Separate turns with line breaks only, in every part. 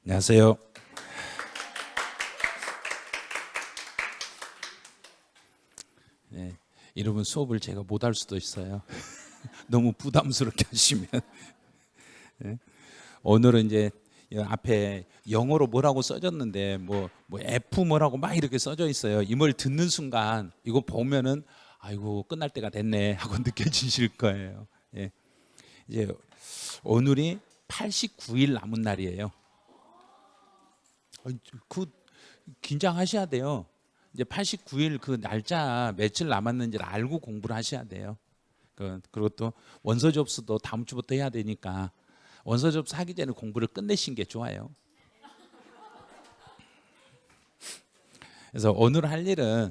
안녕하세요. 네, 여러분 수업을 제가 못할 수도 있어요. 너무 부담스럽게 하시면. 네, 오늘은 이제 앞에 영어로 뭐라고 써졌는데 뭐 F 뭐라고 막 이렇게 써져 있어요. 이 말 듣는 순간 이거 보면은 아이고 끝날 때가 됐네 하고 느껴지실 거예요. 예, 이제 오늘이 89일 남은 날이에요. 그 긴장하셔야 돼요. 이제 89일 그 날짜 며칠 남았는지를 알고 공부를 하셔야 돼요. 그리고 또 원서 접수도 다음 주부터 해야 되니까 원서 접수 하기 전에 공부를 끝내신 게 좋아요. 그래서 오늘 할 일은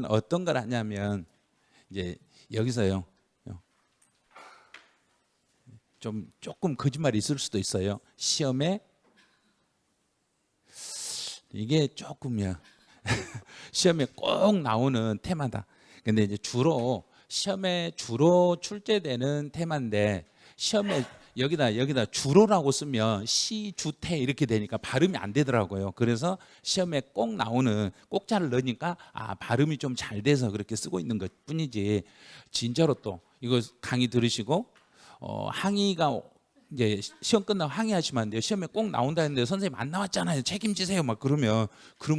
어떤 걸 하냐면 이제 여기서요. 조금 거짓말이 있을 수도 있어요. 시험에 이게 조금요. 시험에 꼭 나오는 테마다. 근데 이제 시험에 주로 출제되는 테마인데 시험에 여기다 주로라고 쓰면 시주태 이렇게 되니까 발음이 안 되더라고요. 그래서 시험에 꼭 나오는 꼭자를 넣으니까 발음이 좀 잘 돼서 그렇게 쓰고 있는 것뿐이지 진짜로 또 이거 강의 들으시고 항의가 이제 시험 끝나고 항의하시면 안 돼요. 시험에 꼭 나온다 했는데 선생님 안 나왔잖아요. 책임지세요. 막 그럼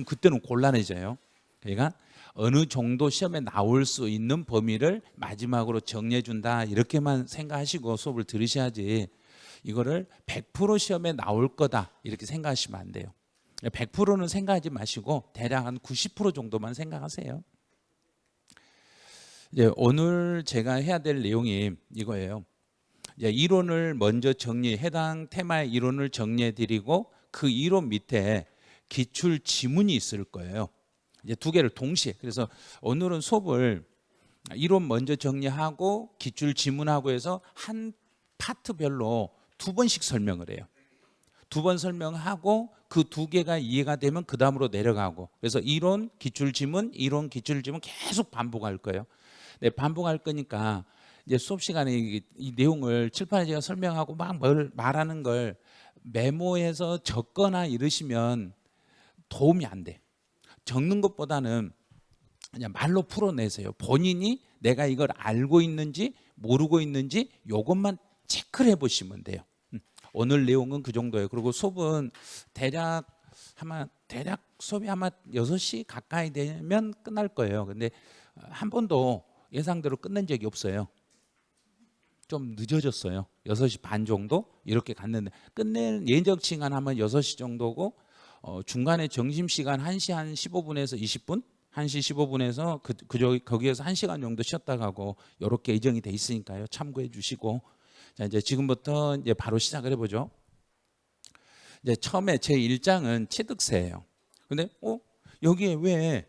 그때는 곤란해져요. 그러니까 어느 정도 시험에 나올 수 있는 범위를 마지막으로 정리해 준다 이렇게만 생각하시고 수업을 들으셔야지 이거를 100% 시험에 나올 거다 이렇게 생각하시면 안 돼요. 100%는 생각하지 마시고 대략 한 90% 정도만 생각하세요. 이제 오늘 제가 해야 될 내용이 이거예요. 이론을 먼저 해당 테마의 이론을 정리해 드리고 그 이론 밑에 기출 지문이 있을 거예요. 이제 두 개를 동시에. 그래서 오늘은 수업을 이론 먼저 정리하고 기출 지문하고 해서 한 파트별로 두 번씩 설명을 해요. 두 번 설명하고 그 두 개가 이해가 되면 그 다음으로 내려가고 그래서 이론 기출 지문 계속 반복할 거예요. 네, 반복할 거니까 이제 수업 시간에 이 내용을 칠판에 제가 설명하고 막 말하는 걸 메모해서 적거나 이러시면 도움이 안 돼. 적는 것보다는 그냥 말로 풀어내세요. 본인이 내가 이걸 알고 있는지 모르고 있는지 이것만 체크를 해보시면 돼요. 오늘 내용은 그 정도예요. 그리고 수업은 대략 수업이 아마 6시 가까이 되면 끝날 거예요. 근데 한 번도 예상대로 끝낸 적이 없어요. 좀 늦어졌어요. 6시 반 정도 이렇게 갔는데 끝낼 예정 시간 하면 6시 정도고 중간에 점심시간 1시 한 15분에서 20분 1시 15분에서 거기에서 1시간 정도 쉬었다 가고 이렇게 예정이 돼 있으니까요. 참고해 주시고 자 이제 지금부터 이제 바로 시작을 해보죠. 이제 처음에 제 1장은 취득세예요. 근데 여기에 왜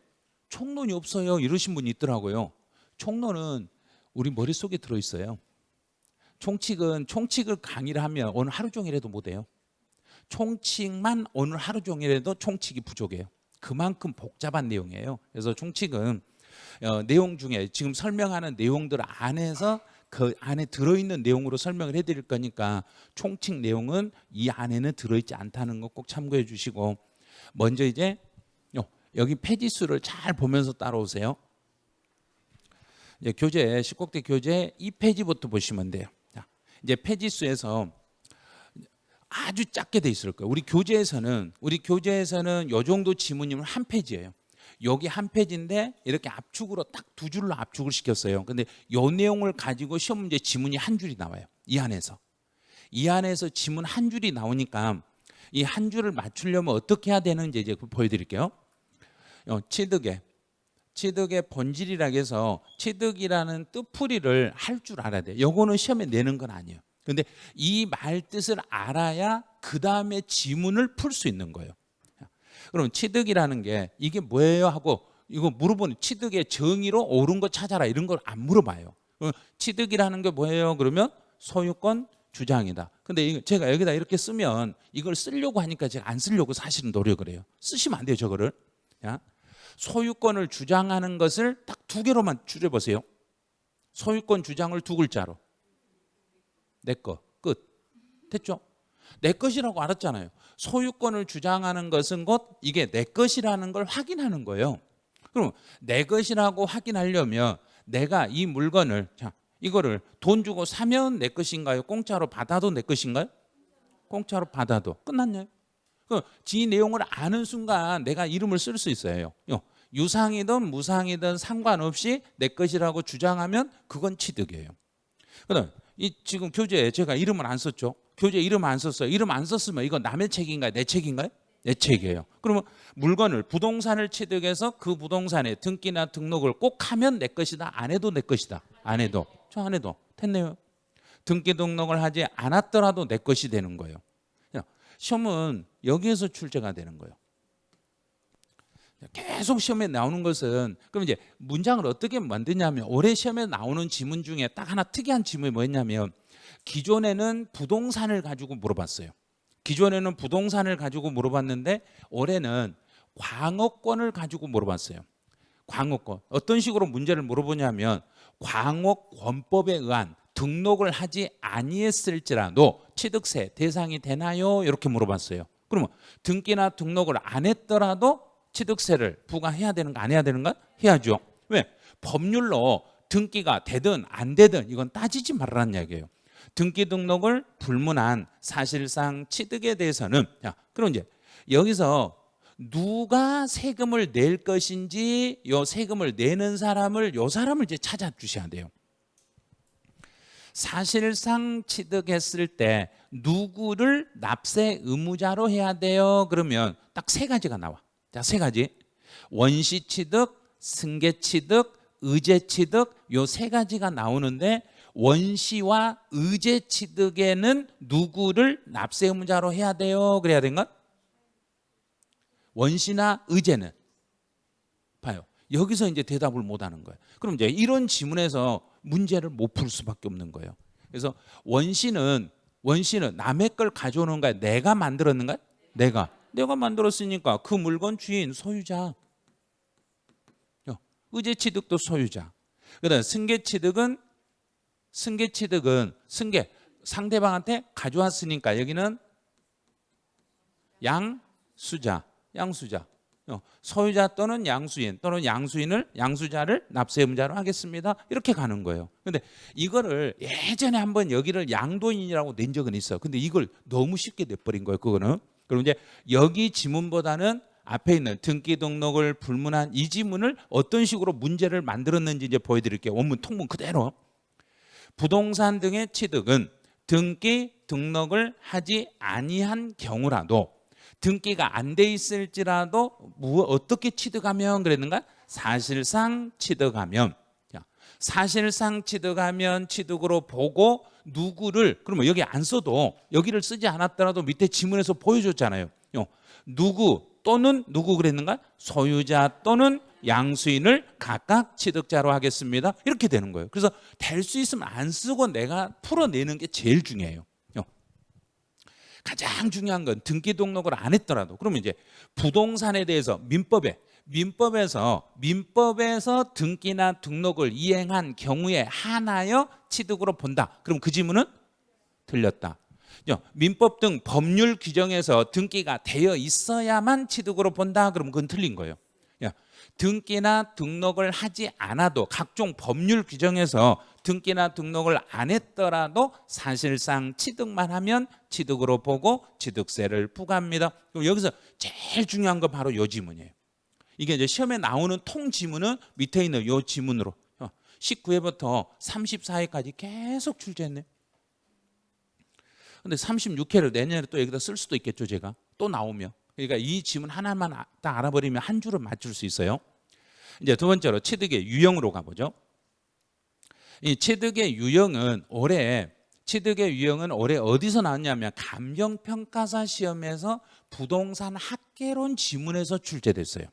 총론이 없어요? 이러신 분이 있더라고요. 총론은 우리 머릿속에 들어있어요. 총칙을 강의를 하면 오늘 하루 종일 해도 못해요. 총칙만 오늘 하루 종일 해도 총칙이 부족해요. 그만큼 복잡한 내용이에요. 그래서 총칙은 내용 중에 지금 설명하는 내용들 안에서 그 안에 들어있는 내용으로 설명을 해드릴 거니까 총칙 내용은 이 안에는 들어있지 않다는 거 꼭 참고해 주시고 먼저 이제 여기 페이지 수를 잘 보면서 따라오세요. 이제 19대 교재 2페이지부터 보시면 돼요. 자, 이제 페이지 수에서 아주 작게 돼 있을 거예요. 우리 교재에서는 이 정도 지문이면 한 페이지예요. 여기 한 페이지인데 이렇게 압축으로 딱 두 줄로 압축을 시켰어요. 근데 이 내용을 가지고 시험 문제 지문이 한 줄이 나와요. 이 안에서 지문 한 줄이 나오니까 이 한 줄을 맞추려면 어떻게 해야 되는지 이제 보여드릴게요. 취득의 본질이라고 해서 취득이라는 뜻풀이를 할 줄 알아야 돼요. 요거는 시험에 내는 건 아니에요. 근데 이 말 뜻을 알아야 그 다음에 지문을 풀 수 있는 거예요. 그럼 취득이라는 게 이게 뭐예요 하고 이거 물어보는 취득의 정의로 옳은 거 찾아라 이런 걸 안 물어봐요. 취득이라는 게 뭐예요? 그러면 소유권 주장이다. 근데 제가 여기다 이렇게 쓰면 이걸 쓰려고 하니까 제가 안 쓰려고 사실은 노력을 해요. 쓰시면 안 돼요, 저거를. 소유권을 주장하는 것을 딱 두 개로만 줄여보세요. 소유권 주장을 두 글자로. 내 거, 끝. 됐죠? 내 것이라고 알았잖아요. 소유권을 주장하는 것은 곧 이게 내 것이라는 걸 확인하는 거예요. 그럼 내 것이라고 확인하려면 내가 이 물건을 이거를 돈 주고 사면 내 것인가요? 공짜로 받아도 내 것인가요? 공짜로 받아도 끝났네요. 지 내용을 아는 순간 내가 이름을 쓸 수 있어요. 유상이든 무상이든 상관없이 내 것이라고 주장하면 그건 취득이에요. 그다음 이 지금 교재에 제가 이름을 안 썼죠. 교재 이름 안 썼어요. 이름 안 썼으면 이건 남의 책인가요? 내 책인가요? 내 책이에요. 그러면 물건을 부동산을 취득해서 그 부동산에 등기나 등록을 꼭 하면 내 것이다. 안 해도 내 것이다. 안 해도 저 안 해도 됐네요. 등기 등록을 하지 않았더라도 내 것이 되는 거예요. 시험은 여기에서 출제가 되는 거예요. 계속 시험에 나오는 것은 그럼 이제 문장을 어떻게 만드냐면 올해 시험에 나오는 지문 중에 딱 하나 특이한 지문이 뭐였냐면 기존에는 부동산을 가지고 물어봤어요. 기존에는 부동산을 가지고 물어봤는데 올해는 광업권을 가지고 물어봤어요. 광업권. 어떤 식으로 문제를 물어보냐면 광업권법에 의한 등록을 하지 아니했을지라도 취득세 대상이 되나요? 이렇게 물어봤어요. 그러면 등기나 등록을 안 했더라도 취득세를 부과해야 되는가 안 해야 되는가? 해야죠. 왜? 법률로 등기가 되든 안 되든 이건 따지지 말라는 이야기예요. 등기 등록을 불문한 사실상 취득에 대해서는 그럼 이제 여기서 누가 세금을 낼 것인지 요 세금을 내는 사람을 요 사람을 이제 찾아주셔야 돼요. 사실상 취득했을 때 누구를 납세 의무자로 해야 돼요? 그러면 딱 세 가지가 나와. 자, 세 가지. 원시 취득, 승계 취득, 의제 취득 요 세 가지가 나오는데 원시와 의제 취득에는 누구를 납세 의무자로 해야 돼요? 그래야 되는 건? 원시나 의제는 봐요. 여기서 이제 대답을 못 하는 거예요. 그럼 이제 이런 지문에서 문제를 못 풀 수밖에 없는 거예요. 그래서 원시는 남의 걸 가져오는 거야? 내가 만들었는가? 내가 만들었으니까 그 물건 주인 소유자. 의제 취득도 소유자. 그다음 승계 취득은 상대방한테 가져왔으니까 여기는 양수자. 소유자 또는 양수인 또는 양수자를 납세 의무자로 하겠습니다. 이렇게 가는 거예요. 근데 이거를 예전에 한번 여기를 양도인이라고 낸 적은 있어. 근데 이걸 너무 쉽게 내버린 거예요. 그거는. 그럼 이제 여기 지문보다는 앞에 있는 등기 등록을 불문한 이 지문을 어떤 식으로 문제를 만들었는지 이제 보여드릴게요. 원문 통문 그대로. 부동산 등의 취득은 등기 등록을 하지 아니한 경우라도 등기가 안 돼 있을지라도 어떻게 취득하면 그랬는가? 사실상 취득하면 취득으로 보고 누구를 그러면 여기 안 써도 여기를 쓰지 않았더라도 밑에 지문에서 보여줬잖아요. 누구 또는 누구 그랬는가? 소유자 또는 양수인을 각각 취득자로 하겠습니다. 이렇게 되는 거예요. 그래서 될 수 있으면 안 쓰고 내가 풀어내는 게 제일 중요해요. 가장 중요한 건 등기 등록을 안 했더라도 그러면 이제 부동산에 대해서 민법에서 등기나 등록을 이행한 경우에 하나여 취득으로 본다. 그럼 그 지문은 틀렸다. 민법 등 법률 규정에서 등기가 되어 있어야만 취득으로 본다. 그럼 그건 틀린 거예요. 등기나 등록을 하지 않아도 각종 법률 규정에서 등기나 등록을 안 했더라도 사실상 취득만 하면 취득으로 보고 취득세를 부과합니다. 그럼 여기서 제일 중요한 건 바로 이 지문이에요. 이게 이제 시험에 나오는 통 지문은 밑에 있는 이 지문으로 19회부터 34회까지 계속 출제했네요. 근데 36회를 내년에 또 여기다 쓸 수도 있겠죠. 제가 또 나오면. 그러니까 이 지문 하나만 딱 알아버리면 한 줄은 맞출 수 있어요. 이제 두 번째로 취득의 유형으로 가보죠. 이 취득의 유형은 올해 어디서 나왔냐면 감정평가사 시험에서 부동산 학개론 지문에서 출제됐어요.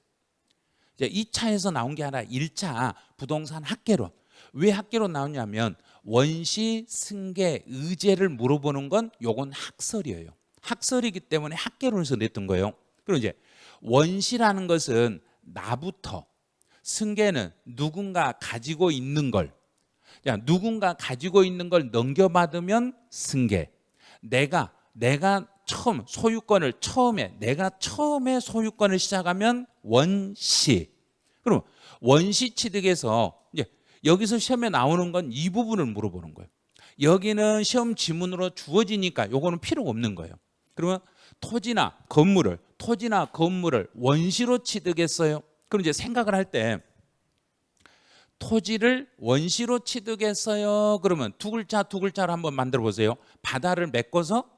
이제 2차에서 나온 게 아니라 1차 부동산 학개론. 왜 학개론 나오냐면 원시, 승계, 의제를 물어보는 건 요건 학설이에요. 학설이기 때문에 학개론에서 냈던 거예요. 그럼 이제 원시라는 것은 나부터, 승계는 누군가 가지고 있는 걸, 누군가 가지고 있는 걸 넘겨받으면 승계, 내가 내가 처음에 소유권을 시작하면 원시. 그럼 원시 취득에서 이제 여기서 시험에 나오는 건 이 부분을 물어보는 거예요. 여기는 시험 지문으로 주어지니까 요거는 필요가 없는 거예요. 그러면 토지나 건물을 원시로 취득했어요. 그럼 이제 생각을 할 때 토지를 원시로 취득했어요. 그러면 두 글자로 한번 만들어 보세요. 바다를 메꿔서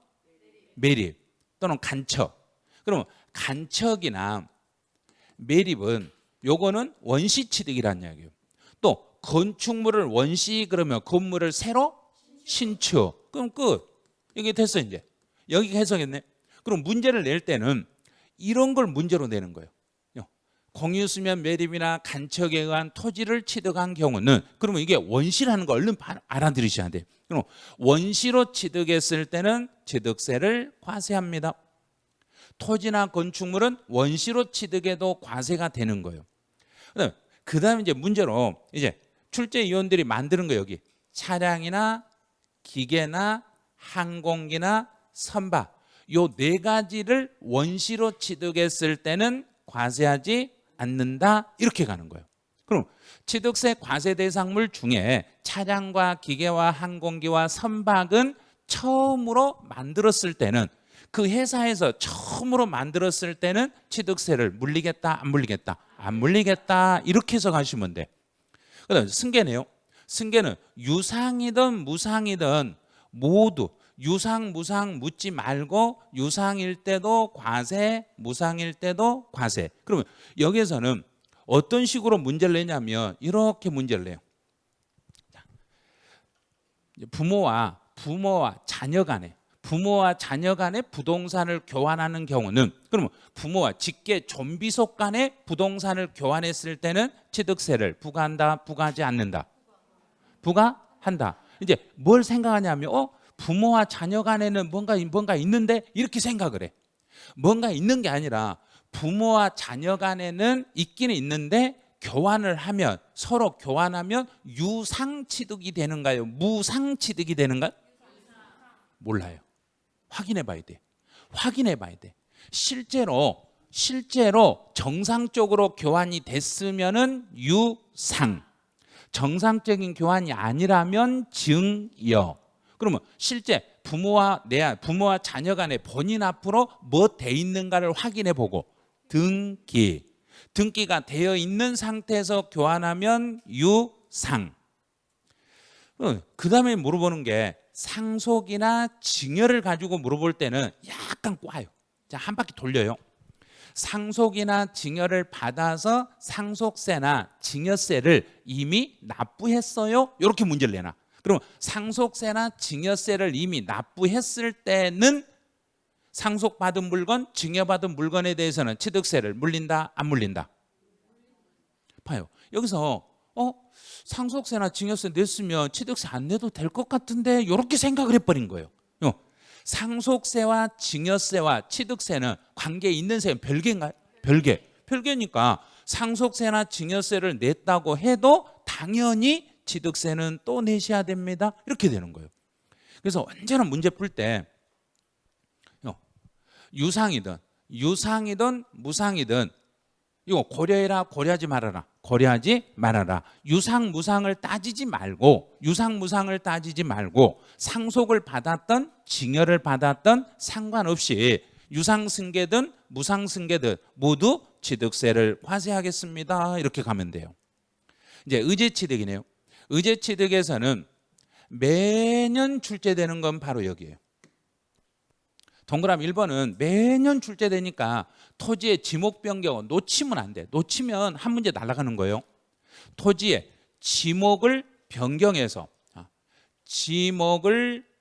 매립 또는 간척. 그러면 간척이나 매립은 요거는 원시 취득이라는 이야기예요. 또 건축물을 원시 그러면 건물을 새로 신축. 그럼 끝. 여기 됐어 이제. 여기 해석했네. 그럼 문제를 낼 때는 이런 걸 문제로 내는 거예요. 공유수면 매립이나 간척에 의한 토지를 취득한 경우는 그러면 이게 원시라는 거 얼른 알아들으셔야 돼요. 그럼 원시로 취득했을 때는 취득세를 과세합니다. 토지나 건축물은 원시로 취득해도 과세가 되는 거예요. 그다음에 이제 문제로 이제 출제위원들이 만드는 거 여기 차량이나 기계나 항공기나 선박 요 네 가지를 원시로 취득했을 때는 과세하지 않는다 이렇게 가는 거예요. 그럼 취득세 과세 대상물 중에 차량과 기계와 항공기와 선박은 처음으로 만들었을 때는 그 회사에서 처음으로 만들었을 때는 취득세를 물리겠다 안 물리겠다 안 물리겠다 이렇게 해서 가시면 돼. 그다음 승계네요. 승계는 유상이든 무상이든 모두 유상 무상 묻지 말고 유상일 때도 과세 무상일 때도 과세. 그러면 여기에서는 어떤 식으로 문제를 내냐면 이렇게 문제를 내요. 부모와 자녀 간에 부동산을 교환하는 경우는 그러면 부모와 직계 존비속 간에 부동산을 교환했을 때는 취득세를 부과한다 부과하지 않는다 부과한다. 이제 뭘 생각하냐면 부모와 자녀 간에는 뭔가 있는데 이렇게 생각을 해. 뭔가 있는 게 아니라 부모와 자녀 간에는 있기는 있는데 서로 교환하면 유상취득이 되는가요? 무상취득이 되는가요? 몰라요. 확인해 봐야 돼. 실제로 정상적으로 교환이 됐으면은 유상. 정상적인 교환이 아니라면 증여. 그러면 실제 부모와 자녀 간에 본인 앞으로 뭐 돼 있는가를 확인해 보고 등기가 되어 있는 상태에서 교환하면 유상. 그 다음에 물어보는 게 상속이나 증여를 가지고 물어볼 때는 약간 꽈요. 자, 한 바퀴 돌려요. 상속이나 증여를 받아서 상속세나 증여세를 이미 납부했어요. 이렇게 문제를 내놔. 그럼 상속세나 증여세를 이미 납부했을 때는 상속받은 물건, 증여받은 물건에 대해서는 취득세를 물린다, 안 물린다? 봐요. 여기서 상속세나 증여세 냈으면 취득세 안 내도 될 것 같은데 이렇게 생각을 해버린 거예요. 상속세와 증여세와 취득세는 관계 있는 세는 별개인가요? 별개니까 상속세나 증여세를 냈다고 해도 당연히 취득세는 또 내셔야 됩니다. 이렇게 되는 거예요. 그래서 언제나 문제 풀 때 유상이든 무상이든 이거 고려하지 말아라. 유상 무상을 따지지 말고 상속을 받았던 증여를 받았던 상관없이 유상 승계든 무상 승계든 모두 취득세를 과세하겠습니다. 이렇게 가면 돼요. 이제 의제 취득이네요. 의제 취득에서는 매년 출제되는 건 바로 여기예요. 동그라미 1번은 매년 출제되니까 토지의 지목 변경은 놓치면 안 돼. 놓치면 한 문제 날아가는 거예요. 토지의 지목을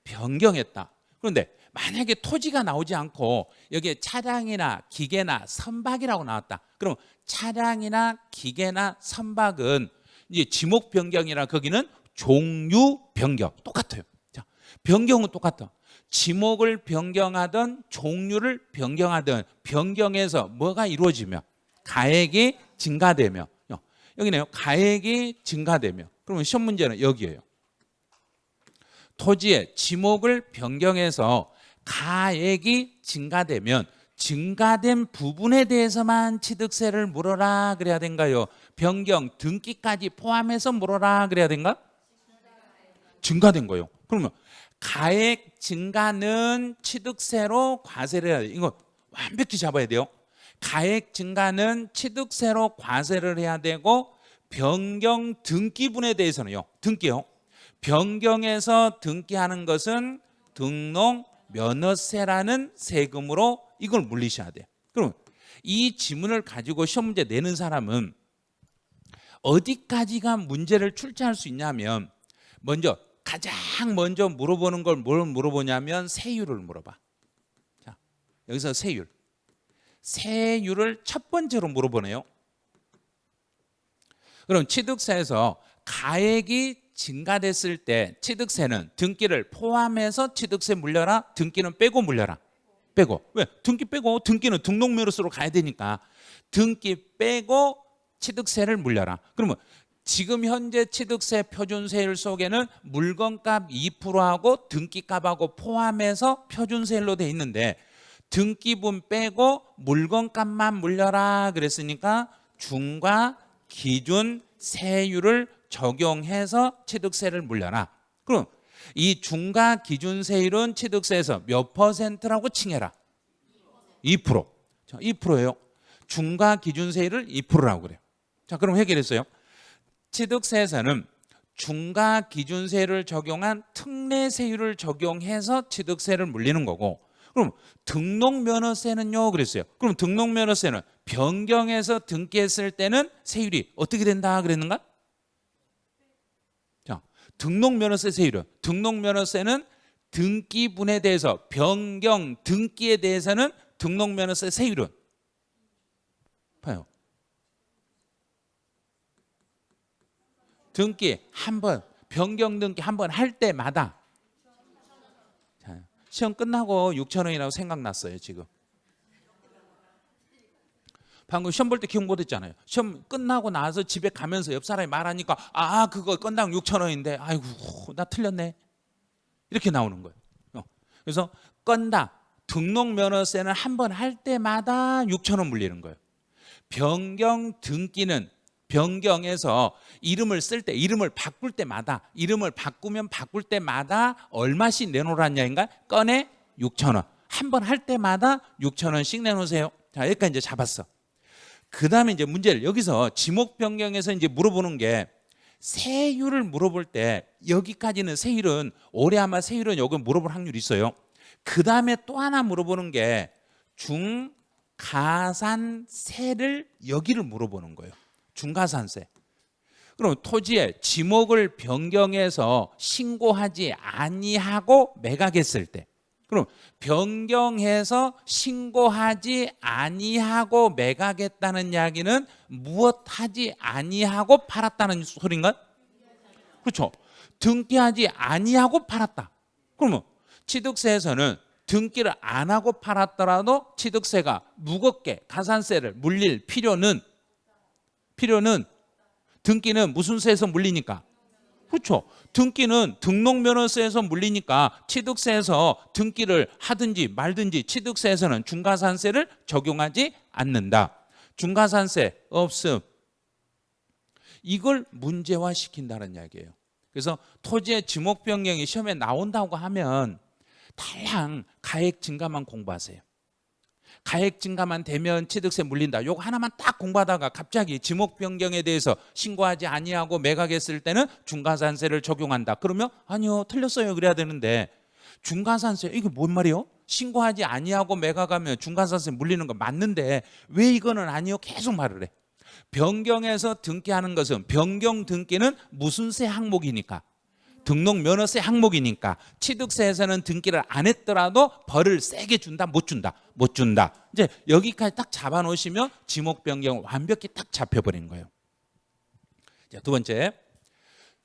변경했다. 그런데 만약에 토지가 나오지 않고 여기에 차량이나 기계나 선박이라고 나왔다. 그럼 차량이나 기계나 선박은 이제 지목 변경이라 거기는 종류 변경 똑같아요. 자, 변경은 똑같아. 지목을 변경하든 종류를 변경하든 변경해서 뭐가 이루어지며 가액이 증가되며 여기네요. 가액이 증가되며 그러면 시험 문제는 여기예요. 토지의 지목을 변경해서 가액이 증가되면 증가된 부분에 대해서만 취득세를 물어라 그래야 된가요? 변경, 등기까지 포함해서 물어라 그래야 된가? 증가된 거예요. 그러면 가액 증가는 취득세로 과세를 해야 돼요. 이거 완벽히 잡아야 돼요. 가액 증가는 취득세로 과세를 해야 되고, 변경 등기분에 대해서는요. 등기요. 변경해서 등기하는 것은 등록 면허세라는 세금으로 이걸 물리셔야 돼요. 그럼 이 지문을 가지고 시험 문제 내는 사람은 어디까지가 문제를 출제할 수 있냐면, 가장 먼저 물어보는 걸 뭘 물어보냐면 세율을 물어봐. 자, 여기서 세율을 첫 번째로 물어보네요. 그럼 취득세에서 가액이 증가됐을 때 취득세는 등기를 포함해서 취득세 물려라, 등기는 빼고 물려라? 빼고. 왜? 등기 빼고. 등기는 등록면허세로 가야 되니까 등기 빼고 취득세를 물려라. 그러면 지금 현재 취득세 표준세율 속에는 물건값 2%하고 등기값하고 포함해서 표준세율로 돼 있는데, 등기분 빼고 물건값만 물려라 그랬으니까 중과 기준 세율을 적용해서 취득세를 물려라. 그럼 이 중과 기준 세율은 취득세에서 몇 퍼센트라고 칭해라? 2%. 자, 2%예요. 중과 기준 세율을 2%라고 그래요. 자, 그럼 해결했어요. 취득세에서는 중과 기준 세율을 적용한 특례 세율을 적용해서 취득세를 물리는 거고, 그럼 등록면허세는요 그랬어요. 그럼 등록면허세는 변경해서 등기했을 때는 세율이 어떻게 된다 그랬는가? 자, 등록면허세 세율은, 등록면허세는 등기분에 대해서, 변경 등기에 대해서는 등록면허세 세율은 봐요. 등기 한 번, 변경 등기 한 번 할 때마다, 시험 끝나고 6,000원이라고 생각났어요. 지금 방금 시험 볼 때 기억 못했잖아요. 시험 끝나고 나서 집에 가면서 옆 사람이 말하니까 그거 건당 6,000원인데 아이고 나 틀렸네, 이렇게 나오는 거예요. 그래서 건당 등록면허세는 한 번 할 때마다 6,000원 물리는 거예요. 변경 등기는 변경해서 이름을 쓸 때, 이름을 바꿀 때마다, 이름을 바꾸면 바꿀 때마다 얼마씩 내놓으라는 이야기인가? 건에 6,000원. 한 번 할 때마다 6,000원씩 내놓으세요. 자, 여기까지 이제 잡았어. 그 다음에 이제 문제를, 여기서 지목 변경에서 이제 물어보는 게, 세율을 물어볼 때, 여기까지는 세율은, 올해 아마 세율은 여기 물어볼 확률이 있어요. 그 다음에 또 하나 물어보는 게 중가산세를 여기를 물어보는 거예요. 중가산세. 그럼 토지의 지목을 변경해서 신고하지 아니하고 매각했을 때, 그럼 변경해서 신고하지 아니하고 매각했다는 이야기는 무엇하지 아니하고 팔았다는 소리인가? 그렇죠. 등기하지 아니하고 팔았다. 그러면 취득세에서는 등기를 안 하고 팔았더라도 취득세가 무겁게 가산세를 물릴 필요는 등기는 무슨 세에서 물리니까? 그렇죠. 등기는 등록면허세에서 물리니까 취득세에서 등기를 하든지 말든지 취득세에서는 중과산세를 적용하지 않는다. 중과산세 없음. 이걸 문제화시킨다는 이야기예요. 그래서 토지의 지목 변경이 시험에 나온다고 하면 달랑 가액 증가만 공부하세요. 가액 증가만 되면 취득세 물린다. 요거 하나만 딱 공부하다가 갑자기 지목 변경에 대해서 신고하지 아니하고 매각했을 때는 중과산세를 적용한다. 그러면 아니요, 틀렸어요, 그래야 되는데, 중과산세 이게 뭔 말이에요? 신고하지 아니하고 매각하면 중과산세 물리는 거 맞는데 왜 이거는 아니요 계속 말을 해. 변경해서 등기하는 것은, 변경 등기는 무슨 세 항목이니까? 등록면허세 항목이니까 취득세에서는 등기를 안 했더라도 벌을 세게 준다, 못 준다? 못 준다. 이제 여기까지 딱 잡아놓으시면 지목 변경 완벽히 딱 잡혀버린 거예요. 자, 두 번째,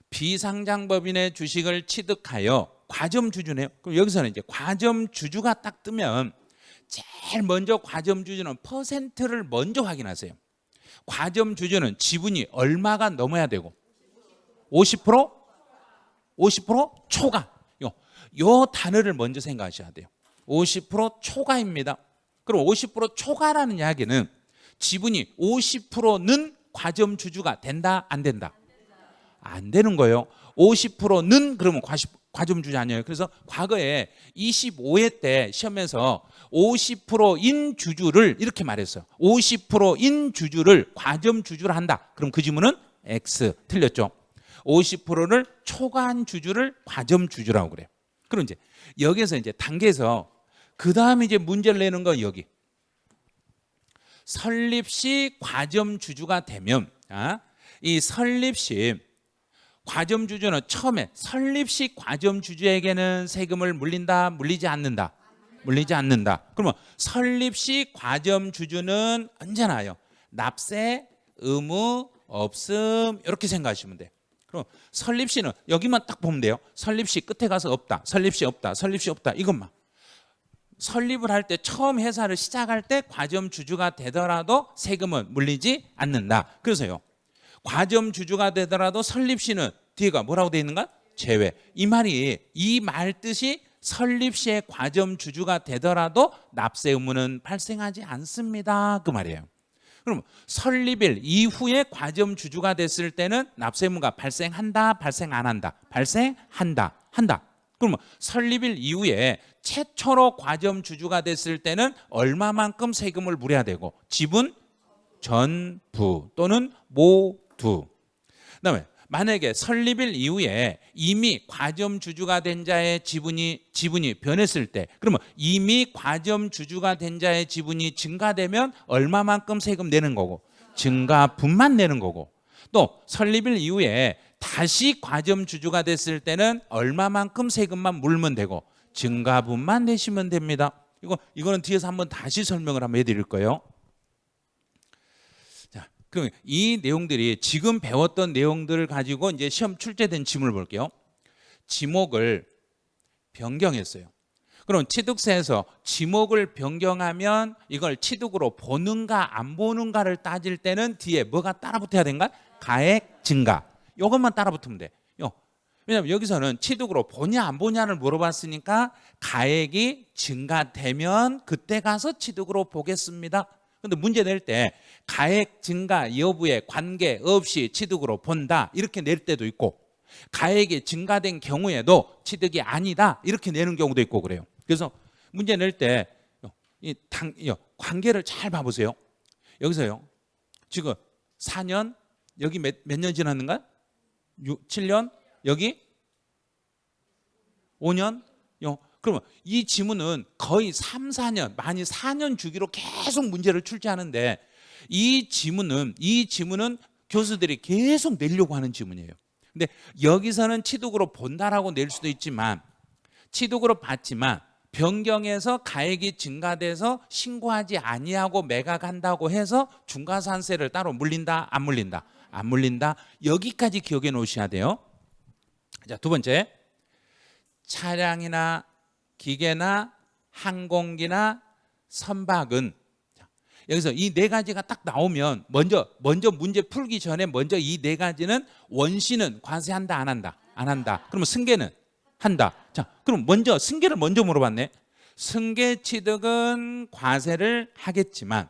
비상장법인의 주식을 취득하여 과점주주네요. 그럼 여기서는 이제 과점주주가 딱 뜨면 제일 먼저 과점주주는 퍼센트를 먼저 확인하세요. 과점주주는 지분이 얼마가 넘어야 되고 50%? 50% 초과. 요 단어를 먼저 생각하셔야 돼요. 50% 초과입니다. 그럼 50% 초과라는 이야기는 지분이 50%는 과점주주가 된다, 안 된다? 안 되는 거예요. 50%는 그러면 과점주주 아니에요. 그래서 과거에 25회 때 시험에서 50%인 주주를 이렇게 말했어요. 50%인 주주를 과점주주를 한다. 그럼 그 지문은 X. 틀렸죠? 50%를 초과한 주주를 과점주주라고 그래요. 그럼 이제 여기서 이제 단계에서 그 다음에 이제 문제를 내는 거 여기. 설립 시 과점주주가 되면 이 설립 시 과점주주는 처음에 설립 시 과점주주에게는 세금을 물린다, 물리지 않는다? 물리지 않는다. 그러면 설립 시 과점주주는 언제나요? 납세 의무 없음 이렇게 생각하시면 돼요. 그럼 설립 시는 여기만 딱 보면 돼요. 설립 시 끝에 가서 없다, 설립 시 없다, 설립 시 없다 이것만. 설립을 할 때 처음 회사를 시작할 때 과점주주가 되더라도 세금은 물리지 않는다. 그래서요. 과점주주가 되더라도 설립시는 뒤에가 뭐라고 되어 있는가? 제외. 이 말이 이 말 뜻이 설립시에 과점주주가 되더라도 납세 의무는 발생하지 않습니다. 그 말이에요. 그럼 설립일 이후에 과점주주가 됐을 때는 납세 의무가 발생한다, 발생 안 한다? 발생한다. 한다. 그러면 설립일 이후에 최초로 과점주주가 됐을 때는 얼마만큼 세금을 물어야 되고 지분 전부 또는 모두. 그다음에 만약에 설립일 이후에 이미 과점주주가 된 자의 지분이 변했을 때 그러면 이미 과점주주가 된 자의 지분이 증가되면 얼마만큼 세금 내는 거고 증가분만 내는 거고 또 설립일 이후에 다시 과점주주가 됐을 때는 얼마만큼 세금만 물면 되고 증가분만 내시면 됩니다. 이거는 뒤에서 한번 다시 설명을 한번 해드릴 거예요. 자, 그럼 이 내용들이 지금 배웠던 내용들을 가지고 이제 시험 출제된 지문을 볼게요. 지목을 변경했어요. 그럼 취득세에서 지목을 변경하면 이걸 취득으로 보는가 안 보는가를 따질 때는 뒤에 뭐가 따라 붙어야 되는가? 가액 증가. 이것만 따라 붙으면 돼. 왜냐하면 여기서는 취득으로 보냐 안 보냐를 물어봤으니까 가액이 증가되면 그때 가서 취득으로 보겠습니다. 그런데 문제 낼 때 가액 증가 여부에 관계없이 취득으로 본다 이렇게 낼 때도 있고 가액이 증가된 경우에도 취득이 아니다 이렇게 내는 경우도 있고 그래요. 그래서 문제 낼 때 이 관계를 잘 봐보세요. 여기서요. 지금 4년 여기 몇 년 지났는가? 7년 여기 5년? 그러면 이 지문은 거의 3, 4년 많이 4년 주기로 계속 문제를 출제하는데 이 지문은 교수들이 계속 내려고 하는 지문이에요. 근데 여기서는 취득으로 본다라고 낼 수도 있지만 취득으로 봤지만 변경해서 가액이 증가돼서 신고하지 아니하고 매각한다고 해서 중과산세를 따로 물린다 안 물린다? 안 물린다. 여기까지 기억해 놓으셔야 돼요. 자, 두 번째. 차량이나 기계나 항공기나 선박은 여기서 이 네 가지가 딱 나오면 먼저 문제 풀기 전에 먼저 이 네 가지는 원시는 과세한다 안 한다? 안 한다. 그러면 승계는 한다. 자, 그럼 먼저 승계를 먼저 물어봤네. 승계 취득은 과세를 하겠지만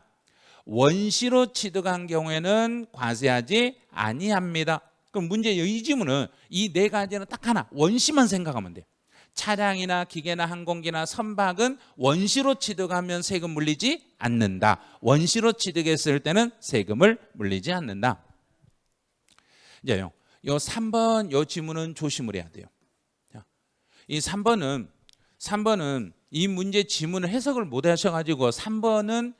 원시로 취득한 경우에는 과세하지 아니합니다. 그럼 문제 이 지문은 이 네 가지는 딱 하나 원시만 생각하면 돼. 차량이나 기계나 항공기나 선박은 원시로 취득하면 세금 물리지 않는다. 원시로 취득했을 때는 세금을 물리지 않는다. 이제 요 3번 요 지문은 조심을 해야 돼요. 이 3번은 이 문제 지문을 해석을 못 하셔가지고 3번은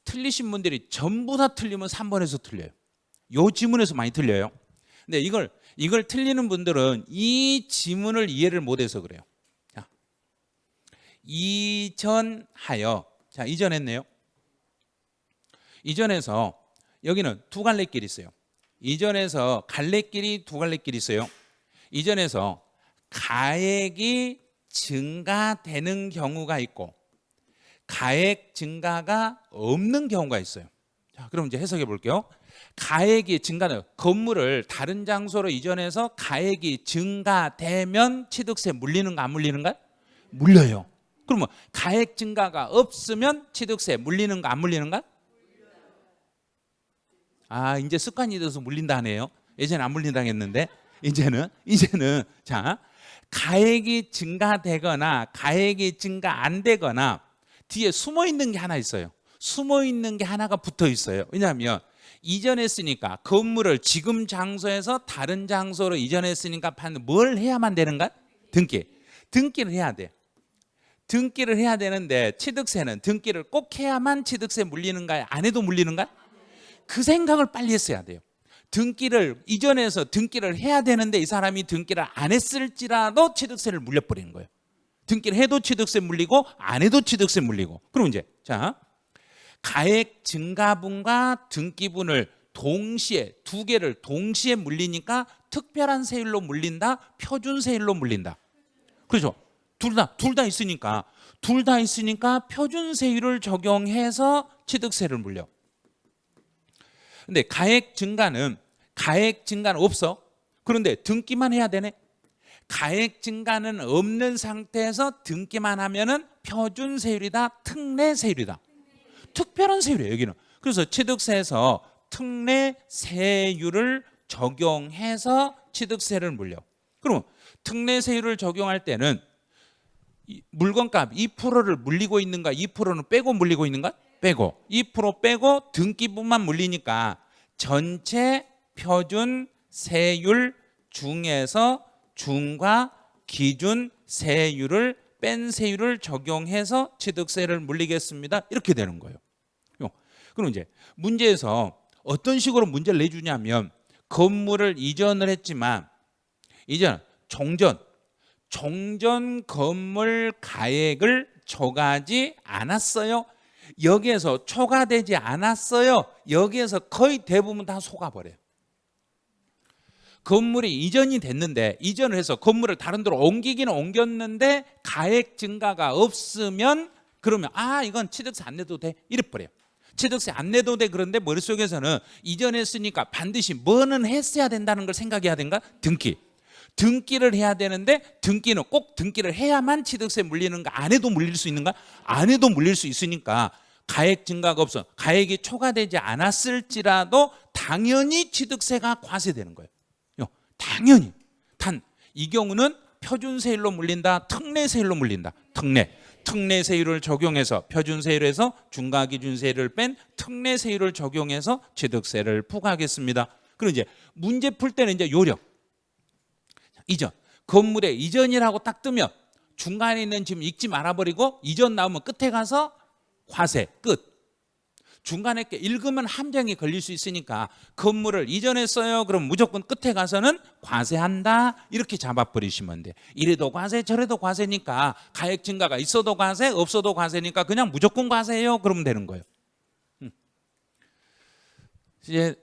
틀리신 분들이 전부 다 틀리면 3번에서 틀려요. 요 지문에서 많이 틀려요. 근데 이걸 틀리는 분들은 이 지문을 이해를 못해서 그래요. 자, 이전하여. 자, 이전했네요. 이전해서 여기는 두 갈래길이 있어요. 이전해서 갈래길이 두 갈래길이 있어요. 이전해서 가액이 증가되는 경우가 있고 가액 증가가 없는 경우가 있어요. 자, 그럼 이제 해석해 볼게요. 가액이 증가는 건물을 다른 장소로 이전해서 가액이 증가되면 취득세 물리는가 안 물리는가? 물려요. 그러면 가액 증가가 없으면 취득세 물리는가 안 물리는가? 이제 습관이 돼서 물린다 하네요. 예전에 안 물린다 했는데 이제는 자, 가액이 증가되거나 가액이 증가 안 되거나 뒤에 숨어 있는 게 하나 있어요. 숨어 있는 게 하나가 붙어 있어요. 왜냐하면 이전했으니까 건물을 지금 장소에서 다른 장소로 이전했으니까 뭘 해야만 되는가? 등기를 해야 돼. 등기를 해야 되는데 취득세는 등기를 꼭 해야만 취득세 물리는가요? 안 해도 물리는가요? 그 생각을 빨리 했어야 돼요. 등기를 이전해서 등기를 해야 되는데 이 사람이 등기를 안 했을지라도 취득세를 물려버리는 거예요. 등기를 해도 취득세 물리고 안 해도 취득세 물리고. 그럼 이제 자, 가액 증가분과 등기분을 동시에 두 개를 동시에 물리니까 특별한 세율로 물린다, 표준 세율로 물린다. 그렇죠? 둘 다 있으니까 표준 세율을 적용해서 취득세를 물려. 근데 가액 증가는 없어. 그런데 등기만 해야 되네. 가액 증가는 없는 상태에서 등기만 하면은 표준 세율이다, 특례 세율이다. 특별한 세율이에요, 여기는. 그래서 취득세에서 특례 세율을 적용해서 취득세를 물려. 그럼 특례 세율을 적용할 때는 물건값 2%를 물리고 있는가, 2%는 빼고 물리고 있는가? 빼고. 2% 빼고 등기분만 물리니까 전체 표준 세율 중에서 중과 기준 세율을 뺀 세율을 적용해서 취득세를 물리겠습니다. 이렇게 되는 거예요. 그럼 이제 문제에서 어떤 식으로 문제를 내주냐면 건물을 이전을 했지만 종전 건물 가액을 초과하지 않았어요. 여기에서 초과되지 않았어요. 여기에서 거의 대부분 다 속아버려요. 건물이 이전이 됐는데 이전을 해서 건물을 다른 데로 옮기기는 옮겼는데 가액 증가가 없으면 그러면 이건 취득세 안 내도 돼 이래버려요. 취득세 안 내도 돼. 그런데 머릿속에서는 이전했으니까 반드시 뭐는 했어야 된다는 걸 생각해야 된가? 등기를 해야 되는데 등기는 꼭 등기를 해야만 취득세 물리는가? 안 해도 물릴 수 있는가? 안 해도 물릴 수 있으니까 가액 증가가 없어. 가액이 초과되지 않았을지라도 당연히 취득세가 과세되는 거예요. 당연히. 단 이 경우는 표준세율로 물린다, 특례세율로 물린다. 특례세율을 적용해서 표준세율에서 중과기준세율을 뺀 특례세율을 적용해서 취득세를 부과하겠습니다. 그럼 이제 문제 풀 때는 이제 요령. 이전. 건물의 이전이라고 딱 뜨면 중간에 있는 지금 읽지 말아버리고 이전 나오면 끝에 가서 과세 끝. 중간에 읽으면 함정이 걸릴 수 있으니까 건물을 이전했어요. 그럼 무조건 끝에 가서는 과세한다 이렇게 잡아버리시면 돼. 이래도 과세 저래도 과세니까 가액 증가가 있어도 과세 없어도 과세니까 그냥 무조건 과세예요. 그러면 되는 거예요. 이제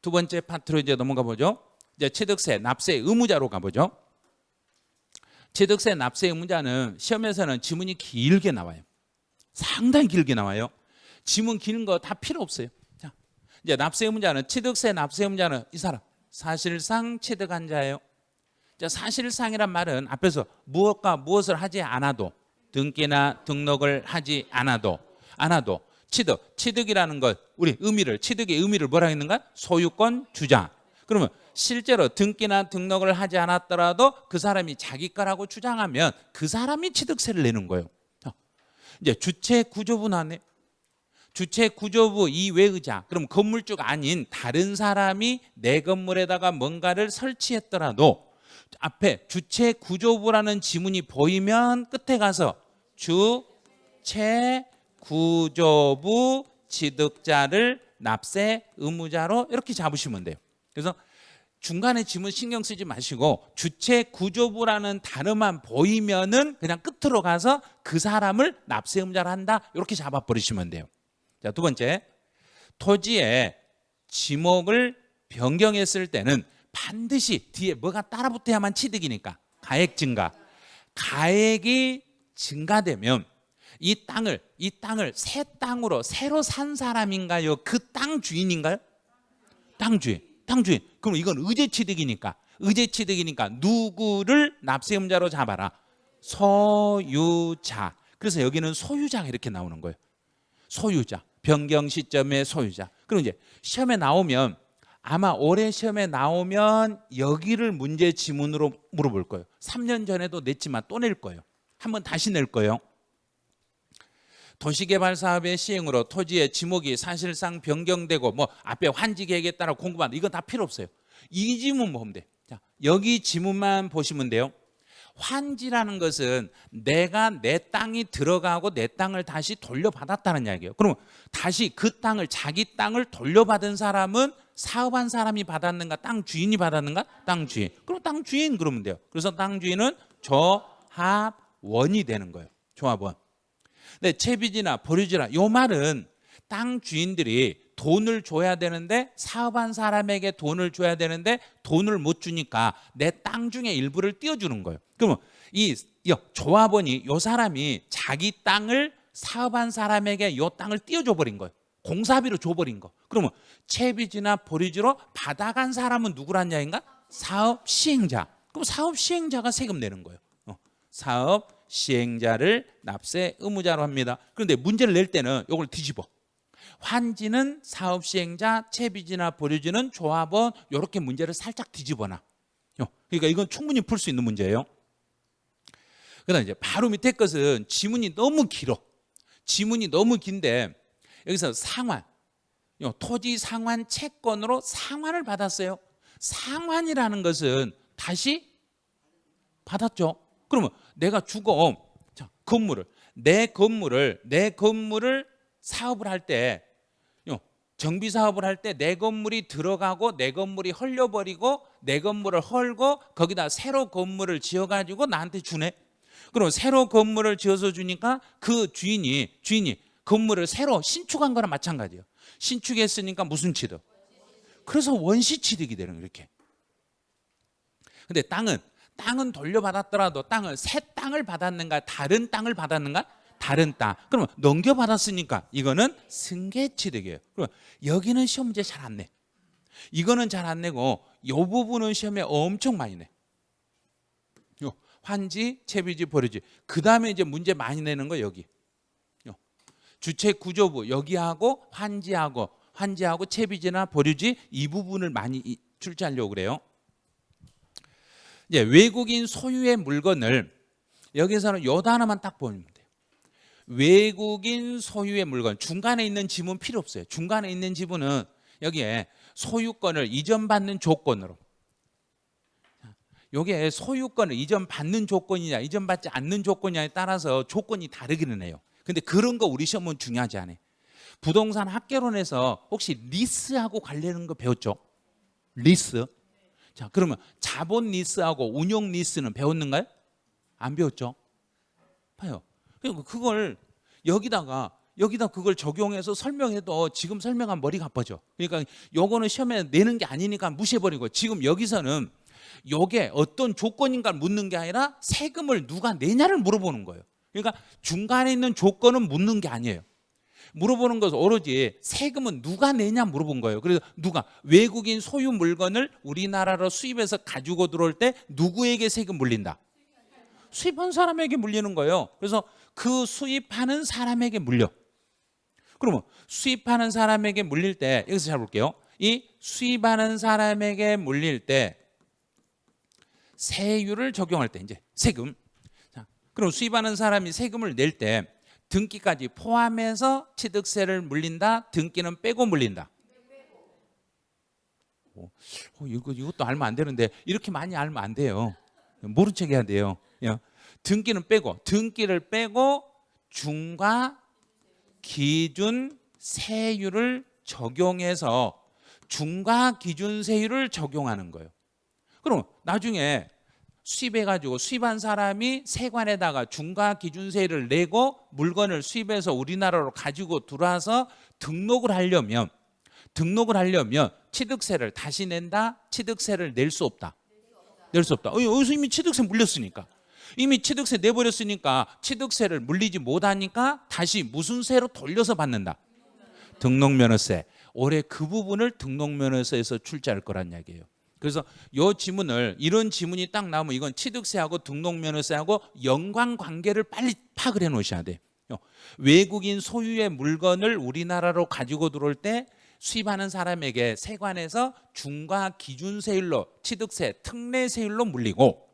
두 번째 파트로 이제 넘어가 보죠. 이제 취득세 납세 의무자로 가보죠. 취득세 납세 의무자는 시험에서는 지문이 길게 나와요. 상당히 길게 나와요. 지문 기는 거 다 필요 없어요. 자, 이제 납세 의무자는 취득세 납세 의무자는 이 사람 사실상 취득한 자예요. 자, 사실상이란 말은 앞에서 무엇과 무엇을 하지 않아도 등기나 등록을 하지 않아도 취득이라는 것 우리 취득의 의미를 뭐라 했는가? 소유권 주장. 그러면 실제로 등기나 등록을 하지 않았더라도 그 사람이 자기 거라고 주장하면 그 사람이 취득세를 내는 거예요. 이제 주체 구조부 나왔네. 주체 구조부 이외의자. 그럼 건물주가 아닌 다른 사람이 내 건물에다가 뭔가를 설치했더라도 앞에 주체 구조부라는 지문이 보이면 끝에 가서 주체 구조부 취득자를 납세 의무자로 이렇게 잡으시면 돼요. 그래서 중간에 지문 신경 쓰지 마시고 주체 구조부라는 단어만 보이면은 그냥 끝으로 가서 그 사람을 납세 의무자로 한다 이렇게 잡아버리시면 돼요. 자, 두 번째, 토지에 지목을 변경했을 때는 반드시 뒤에 뭐가 따라붙어야만 취득이니까 가액 증가. 가액이 증가되면 이 땅을 새 땅으로 새로 산 사람인가요? 그 땅 주인인가요? 땅 주인. 그럼 이건 의제 취득이니까 누구를 납세 의무자로 잡아라? 소유자. 그래서 여기는 소유자가 이렇게 나오는 거예요. 소유자, 변경 시점의 소유자. 그럼 이제 시험에 나오면 아마 올해 시험에 나오면 여기를 문제 지문으로 물어볼 거예요. 3년 전에도 냈지만 또 낼 거예요. 한번 다시 낼 거예요. 도시개발 사업의 시행으로 토지의 지목이 사실상 변경되고 뭐 앞에 환지 계획에 따라 공급한다. 이건 다 필요 없어요. 이 지문 보면 돼. 자, 여기 지문만 보시면 돼요. 환지라는 것은 내가 내 땅이 들어가고 내 땅을 다시 돌려받았다는 이야기예요. 그러면 다시 그 땅을 자기 땅을 돌려받은 사람은 사업한 사람이 받았는가 땅 주인이 받았는가? 땅 주인. 그럼 땅 주인 그러면 돼요. 그래서 땅 주인은 조합원이 되는 거예요. 조합원. 근데 채비지나 보류지나 요 말은 땅 주인들이 돈을 줘야 되는데 사업한 사람에게 돈을 줘야 되는데 돈을 못 주니까 내 땅 중에 일부를 띄워주는 거예요. 그러면 이 조합원이 요 사람이 자기 땅을 사업한 사람에게 요 땅을 띄워줘 버린 거예요. 공사비로 줘버린 거. 그러면 채비지나 보류지로 받아간 사람은 누구란 이야기인가? 사업 시행자. 그럼 사업 시행자가 세금 내는 거예요. 사업 시행자를 납세 의무자로 합니다. 그런데 문제를 낼 때는 이걸 뒤집어. 환지는 사업 시행자, 채비지나 보류지는 조합원 이렇게 문제를 살짝 뒤집어놔. 그러니까 이건 충분히 풀 수 있는 문제예요. 그다음 이제 바로 밑에 것은 지문이 너무 길어. 지문이 너무 긴데 여기서 상환, 토지 상환 채권으로 상환을 받았어요. 상환이라는 것은 다시 받았죠. 그러면 내가 주거 건물을 내 건물을 사업을 할 때 정비 사업을 할 때 내 건물이 들어가고 내 건물이 헐려버리고 내 건물을 헐고 거기다 새로 건물을 지어가지고 나한테 주네. 그럼 새로 건물을 지어서 주니까 그 주인이 건물을 새로 신축한 거랑 마찬가지예요. 신축했으니까 무슨 취득? 그래서 원시 취득이 되는 거예요. 이렇게. 근데 땅은 돌려받았더라도 새 땅을 받았는가 다른 땅을 받았는가? 다른 땅. 그러면 넘겨받았으니까 이거는 승계 취득이에요. 그럼 여기는 시험 문제 잘 안 내. 이거는 잘 안 내고 이 부분은 시험에 엄청 많이 내. 환지, 채비지, 보류지. 그 다음에 이제 문제 많이 내는 거 여기. 주택 구조부 여기하고 환지하고 채비지나 보류지 이 부분을 많이 출제하려고 그래요. 이제 외국인 소유의 물건을 여기서는 요 단어만 딱 보면 돼요. 외국인 소유의 물건. 중간에 있는 지문 필요 없어요. 중간에 있는 지문은 여기에 소유권을 이전받는 조건으로. 요게 소유권을 이전받는 조건이냐 이전받지 않는 조건이냐에 따라서 조건이 다르기는 해요. 근데 그런 거 우리 시험은 중요하지 않아요. 부동산 학개론에서 혹시 리스하고 관련된 거 배웠죠? 리스. 자, 그러면 자본 리스하고 운용 리스는 배웠는가요? 안 배웠죠? 봐요. 그걸 여기다 그걸 적용해서 설명해도 지금 설명하면 머리가 아파져. 그러니까 요거는 시험에 내는 게 아니니까 무시해버리고 지금 여기서는 요게 어떤 조건인가 묻는 게 아니라 세금을 누가 내냐를 물어보는 거예요. 그러니까 중간에 있는 조건은 묻는 게 아니에요. 물어보는 것은 오로지 세금은 누가 내냐 물어본 거예요. 그래서 누가 외국인 소유 물건을 우리나라로 수입해서 가지고 들어올 때 누구에게 세금 물린다? 수입한 사람에게 물리는 거예요. 그래서 그 수입하는 사람에게 물려. 그러면 수입하는 사람에게 물릴 때 여기서 잘 볼게요. 이 수입하는 사람에게 물릴 때 세율을 적용할 때 이제 세금. 자, 그럼 수입하는 사람이 세금을 낼 때 등기까지 포함해서 취득세를 물린다. 등기는 빼고 물린다. 이것도 알면 안 되는데 이렇게 많이 알면 안 돼요. 모른 척 해야 돼요. 등기는 빼고 등기를 빼고 중과 기준 세율을 적용해서 중과 기준 세율을 적용하는 거예요. 그럼 나중에 수입해가지고 수입한 사람이 세관에다가 중과 기준세를 내고 물건을 수입해서 우리나라로 가지고 들어와서 등록을 하려면 취득세를 다시 낸다? 취득세를 낼 수 없다? 낼 수 없다. 여기서 이미 취득세 물렸으니까. 이미 취득세 내버렸으니까 취득세를 물리지 못하니까 다시 무슨 세로 돌려서 받는다? 등록면허세. 올해 그 부분을 등록면허세에서 출제할 거란 이야기예요. 그래서 요 지문을 이런 지문이 딱 나오면 이건 취득세하고 등록면허세하고 연관관계를 빨리 파악을 해 놓으셔야 돼요. 외국인 소유의 물건을 우리나라로 가지고 들어올 때 수입하는 사람에게 세관에서 중과 기준세율로 취득세, 특례세율로 물리고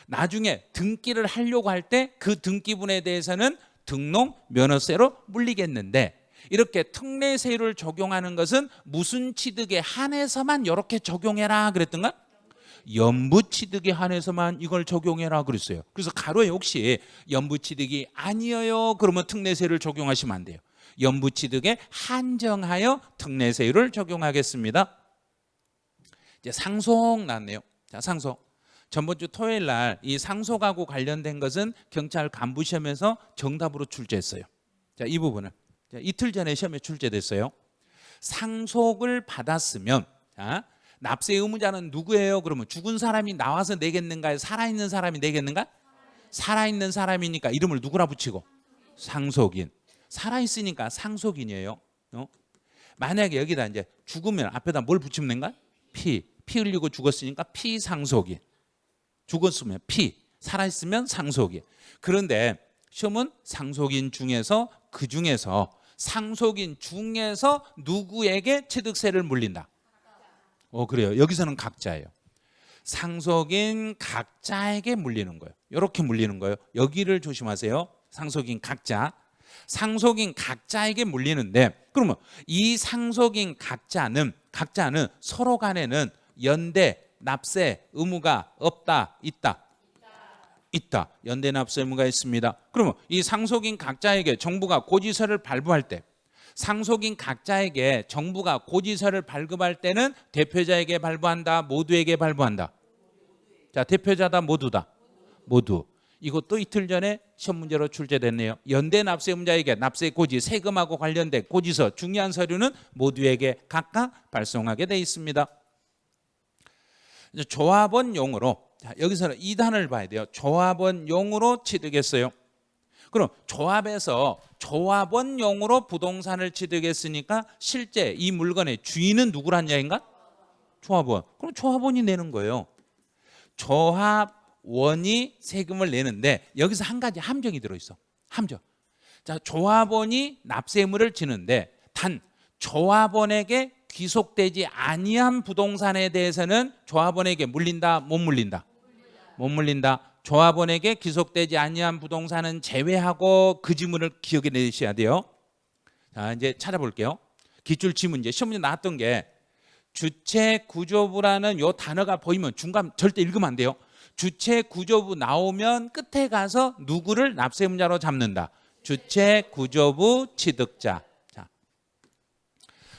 나중에 등기를 하려고 할 때 그 등기분에 대해서는 등록면허세로 물리겠는데 이렇게 특례세율을 적용하는 것은 무슨 취득에 한해서만 이렇게 적용해라 그랬던가? 연부취득에 한해서만 이걸 적용해라 그랬어요. 그래서 가로에 혹시 연부취득이 아니에요 그러면 특례세율을 적용하시면 안 돼요. 연부취득에 한정하여 특례세율을 적용하겠습니다. 이제 상속 나왔네요. 자, 상속. 전번주 토요일 날 이 상속하고 관련된 것은 경찰 간부 시험에서 정답으로 출제했어요. 자, 이 부분을 자, 이틀 전에 시험에 출제됐어요. 상속을 받았으면 자, 납세 의무자는 누구예요? 그러면 죽은 사람이 나와서 내겠는가요? 살아있는 사람이 내겠는가? 살아있는 사람이니까 이름을 누구라 붙이고? 상속인. 살아있으니까 상속인이에요. 만약에 여기다 이제 죽으면 앞에다 뭘 붙이면 된가? 피 흘리고 죽었으니까 피상속인. 죽었으면 피, 살아있으면 상속인. 그런데 시험은 상속인 중에서 그 중에서 상속인 중에서 누구에게 취득세를 물린다? 그래요. 여기서는 각자예요. 상속인 각자에게 물리는 거예요. 이렇게 물리는 거예요. 여기를 조심하세요. 상속인 각자. 상속인 각자에게 물리는데 그러면 이 상속인 각자는 서로 간에는 연대 납세 의무가 없다, 있다? 있다. 연대 납세 의무가 있습니다. 그러면 이 상속인 각자에게 정부가 고지서를 발부할 때 상속인 각자에게 정부가 고지서를 발급할 때는 대표자에게 발부한다, 모두에게 발부한다? 자, 대표자다, 모두다? 모두. 이것도 이틀 전에 시험 문제로 출제됐네요. 연대 납세 의무자에게 납세 고지, 세금하고 관련된 고지서, 중요한 서류는 모두에게 각각 발송하게 돼 있습니다. 조합원용으로 자, 여기서는 2단을 봐야 돼요. 조합원용으로 취득했어요. 그럼 조합에서 조합원용으로 부동산을 취득했으니까 실제 이 물건의 주인은 누구란 얘기인가? 조합원. 그럼 조합원이 내는 거예요. 조합원이 세금을 내는데 여기서 한 가지 함정이 들어있어. 함정. 자, 조합원이 납세 의무를 지는데 단 조합원에게 귀속되지 아니한 부동산에 대해서는 조합원에게 물린다, 못 물린다? 못 물린다. 조합원에게 귀속되지 아니한 부동산은 제외하고 그 지문을 기억해 내셔야 돼요. 자, 이제 찾아볼게요. 기출지문제 시험 문제 나왔던 게 주체구조부라는 요 단어가 보이면 중간 절대 읽으면 안 돼요. 주체구조부 나오면 끝에 가서 누구를 납세의무자로 잡는다. 주체구조부 취득자. 자,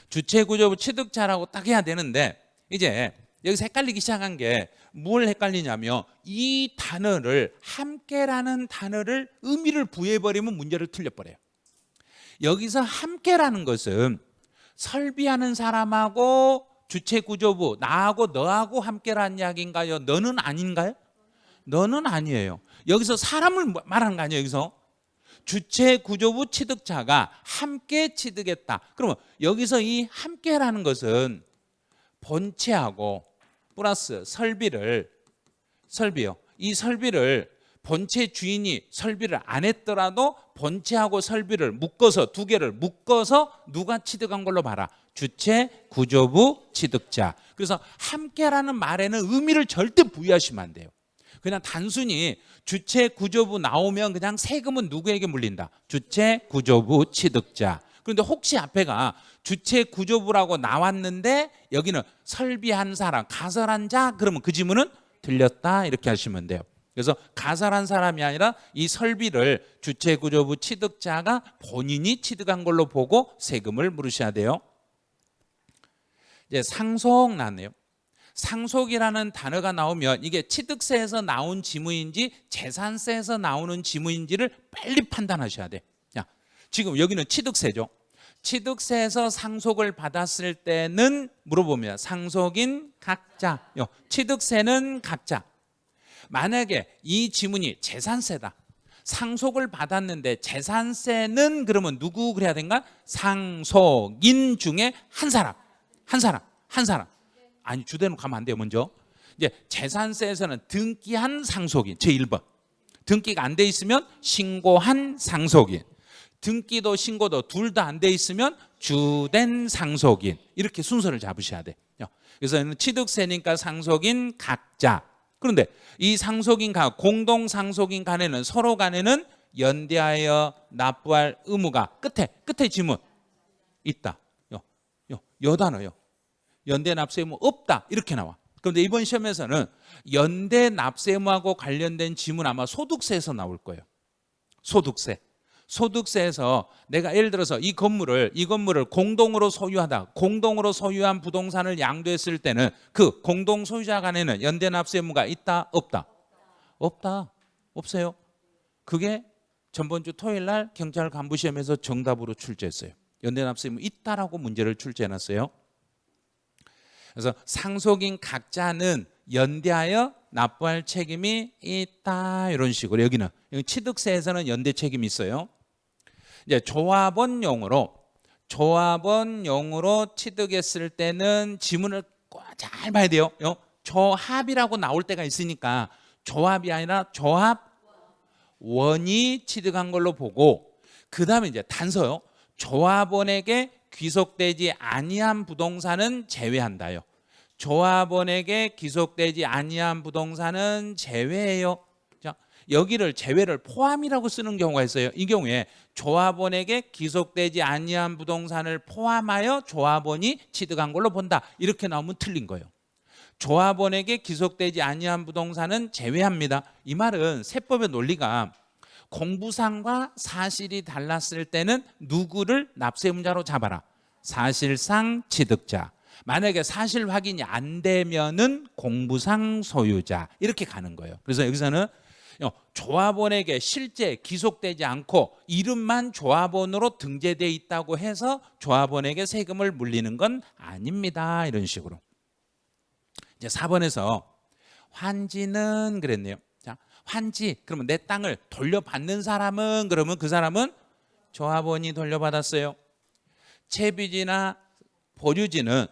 주체구조부 취득자라고 딱 해야 되는데 이제 여기서 헷갈리기 시작한 게 뭘 헷갈리냐면 이 단어를 함께라는 단어를 의미를 부여해버리면 문제를 틀려버려요. 여기서 함께라는 것은 설비하는 사람하고 주체구조부 나하고 너하고 함께라는 이야기인가요? 너는 아닌가요? 너는 아니에요. 여기서 사람을 말하는 거 아니에요. 여기서 주체구조부 취득자가 함께 취득했다. 그러면 여기서 이 함께라는 것은 본체하고 플러스 설비요. 이 설비를 본체 주인이 설비를 안 했더라도 본체하고 설비를 묶어서 두 개를 묶어서 누가 취득한 걸로 봐라. 주체구조부 취득자. 그래서 함께라는 말에는 의미를 절대 부여하시면 안 돼요. 그냥 단순히 주체구조부 나오면 그냥 세금은 누구에게 물린다? 주체구조부 취득자. 그런데 혹시 앞에가 주체구조부라고 나왔는데 여기는 설비한 사람, 가설한 자 그러면 그 지문은 틀렸다 이렇게 하시면 돼요. 그래서 가설한 사람이 아니라 이 설비를 주체구조부 취득자가 본인이 취득한 걸로 보고 세금을 물으셔야 돼요. 이제 상속 나왔네요. 상속이라는 단어가 나오면 이게 취득세에서 나온 지문인지 재산세에서 나오는 지문인지를 빨리 판단하셔야 돼. 자, 지금 여기는 취득세죠. 취득세에서 상속을 받았을 때는 물어보면 상속인 각자, 취득세는 각자. 만약에 이 지문이 재산세다. 상속을 받았는데 재산세는 그러면 누구 그래야 된가? 상속인 중에 한 사람. 아니 주대는 가면 안 돼요. 먼저 이제 재산세에서는 등기한 상속인 제1번. 등기가 안 돼 있으면 신고한 상속인. 등기도 신고도 둘 다 안 돼 있으면 주된 상속인. 이렇게 순서를 잡으셔야 돼요. 그래서 취득세니까 상속인 각자. 그런데 이 상속인 공동 상속인 간에는 서로 간에는 연대하여 납부할 의무가 끝에 지문 있다. 요 단어요. 연대 납세 의무 없다. 이렇게 나와. 그런데 이번 시험에서는 연대 납세 의무하고 관련된 지문 아마 소득세에서 나올 거예요. 소득세에서 내가 예를 들어서 이 건물을 공동으로 소유하다. 공동으로 소유한 부동산을 양도했을 때는 그 공동 소유자 간에는 연대 납세 의무가 있다, 없다? 없어요. 그게 전번주 토요일 날 경찰 간부 시험에서 정답으로 출제했어요. 연대 납세 의무 있다라고 문제를 출제해 놨어요. 그래서 상속인 각자는 연대하여 납부할 책임이 있다. 이런 식으로 여기는 취득세에서는 연대 책임이 있어요. 이제 조합원용으로 취득했을 때는 지문을 잘 봐야 돼요. 조합이라고 나올 때가 있으니까 조합이 아니라 조합원이 취득한 걸로 보고, 그 다음에 이제 단서요. 조합원에게 귀속되지 아니한 부동산은 제외한다요. 조합원에게 귀속되지 아니한 부동산은 제외해요. 자, 여기를 제외를 포함이라고 쓰는 경우가 있어요. 이 경우에 조합원에게 귀속되지 아니한 부동산을 포함하여 조합원이 취득한 걸로 본다. 이렇게 나오면 틀린 거예요. 조합원에게 귀속되지 아니한 부동산은 제외합니다. 이 말은 세법의 논리가 공부상과 사실이 달랐을 때는 누구를 납세의무자로 잡아라. 사실상 취득자. 만약에 사실 확인이 안 되면은 공부상 소유자. 이렇게 가는 거예요. 그래서 여기서는 조합원에게 실제 귀속되지 않고 이름만 조합원으로 등재되어 있다고 해서 조합원에게 세금을 물리는 건 아닙니다. 이런 식으로. 이제 4번에서 환지는 그랬네요. 자, 환지, 그러면 내 땅을 돌려받는 사람은, 그러면 그 사람은 조합원이 돌려받았어요. 채비지나 보류지는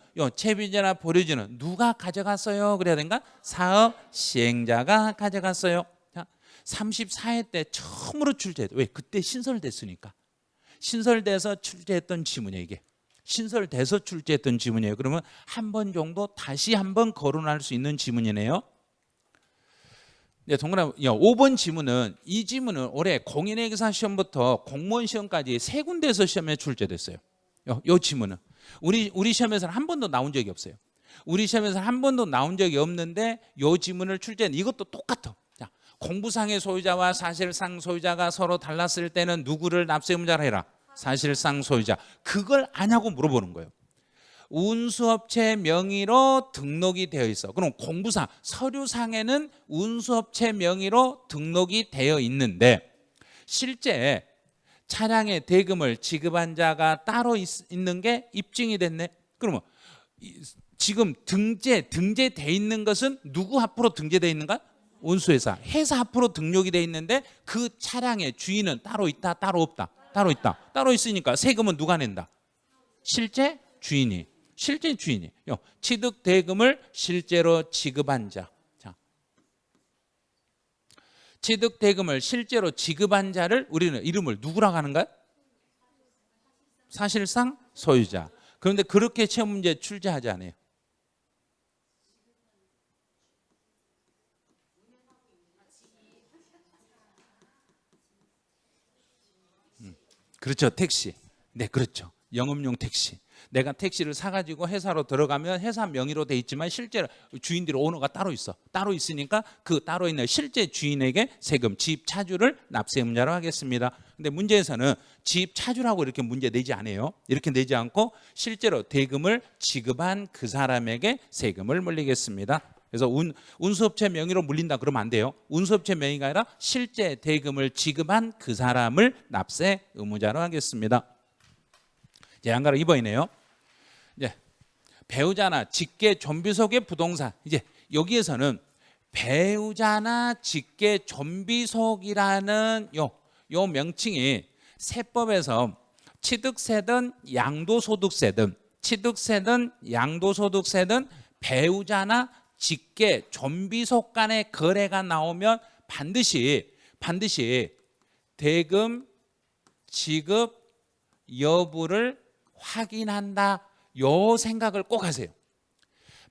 누가 가져갔어요? 그래야 되는가? 사업 시행자가 가져갔어요. 자, 34회 때 처음으로 출제했죠. 왜? 그때 신설됐으니까. 신설돼서 출제했던 지문이에요. 이게 신설돼서 출제했던 지문이에요. 그러면 한 번 정도 다시 한번 거론할 수 있는 지문이네요. 네, 동그라미 5번 지문은, 이 지문은 올해 공인회계사 시험부터 공무원 시험까지 세 군데에서 시험에 출제됐어요. 이 지문은 우리 시험에서는 한 번도 나온 적이 없어요. 우리 시험에서는 한 번도 나온 적이 없는데 이 지문을 출제한, 이것도 똑같아. 자, 공부상의 소유자와 사실상 소유자가 서로 달랐을 때는 누구를 납세의무자로 해라? 사실상 소유자. 그걸 아냐고 물어보는 거예요. 운수업체 명의로 등록이 되어 있어. 그럼 공부상, 서류상에는 운수업체 명의로 등록이 되어 있는데 실제 차량의 대금을 지급한 자가 따로 있는 게 입증이 됐네. 그러면 지금 등재돼 있는 것은 누구 앞으로 등재돼 있는가? 운수회사, 회사 앞으로 등록이 돼 있는데 그 차량의 주인은 따로 있다, 따로 없다? 따로 있다. 따로 있으니까 세금은 누가 낸다? 실제 주인이. 취득 대금을 실제로 지급한 자. 자, 취득 대금을 실제로 지급한 자를 우리는 이름을 누구라고 하는가요? 사실상 소유자. 그런데 그렇게 시험 문제 출제하지 않아요. 그렇죠. 택시. 네, 그렇죠. 영업용 택시. 내가 택시를 사가지고 회사로 들어가면 회사 명의로 돼 있지만 실제로 주인들이, 오너가 따로 있어. 따로 있으니까 그 따로 있는 실제 주인에게 세금, 지입차주를 납세의무자로 하겠습니다. 근데 문제에서는 지입차주라고 이렇게 문제 내지 않아요. 이렇게 내지 않고 실제로 대금을 지급한 그 사람에게 세금을 물리겠습니다. 그래서 운수업체 명의로 물린다 그러면 안 돼요. 운수업체 명의가 아니라 실제 대금을 지급한 그 사람을 납세 의무자로 하겠습니다. 이제 양가로 2번이네요. 이제 배우자나 직계 좀비 속의 부동산. 이제 여기에서는 배우자나 직계 좀비 속이라는 요 명칭이 세법에서 취득세든 양도소득세든 배우자나 직계, 존비속 간의 거래가 나오면 반드시 대금 지급 여부를 확인한다. 요 생각을 꼭 하세요.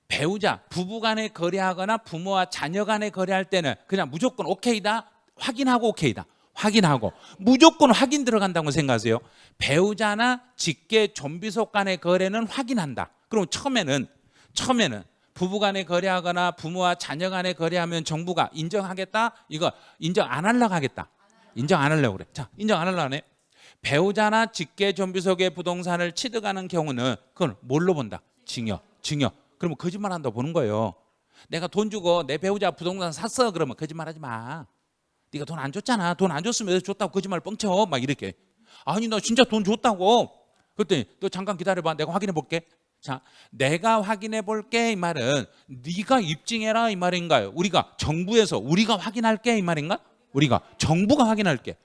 배우자, 부부 간에 거래하거나 부모와 자녀 간에 거래할 때는 그냥 무조건 오케이다, 확인하고 오케이다, 확인하고 무조건 확인 들어간다고 생각하세요. 배우자나 직계, 존비속 간의 거래는 확인한다. 그럼 처음에는 부부 간에 거래하거나 부모와 자녀 간에 거래하면 정부가 인정하겠다? 이거 인정 안 하려고 하겠다. 인정 안 하려고 그래. 자, 인정 안 하려고 하네. 배우자나 직계, 존비속의 부동산을 취득하는 경우는 그건 뭘로 본다? 증여. 그러면 거짓말한다고 보는 거예요. 내가 돈 주고 내 배우자 부동산 샀어. 그러면 거짓말하지 마. 네가 돈 안 줬잖아. 돈 안 줬으면 왜 줬다고 거짓말 뻥쳐. 막 이렇게. 아니 나 진짜 돈 줬다고. 그랬더니 너 잠깐 기다려봐. 내가 확인해 볼게. 자, 내가 확인해 볼게 이 말은 네가 입증해라 이 말인가요? 우리가 정부에서 우리가 확인할게 이 말인가? 우리가 정부가 확인할게.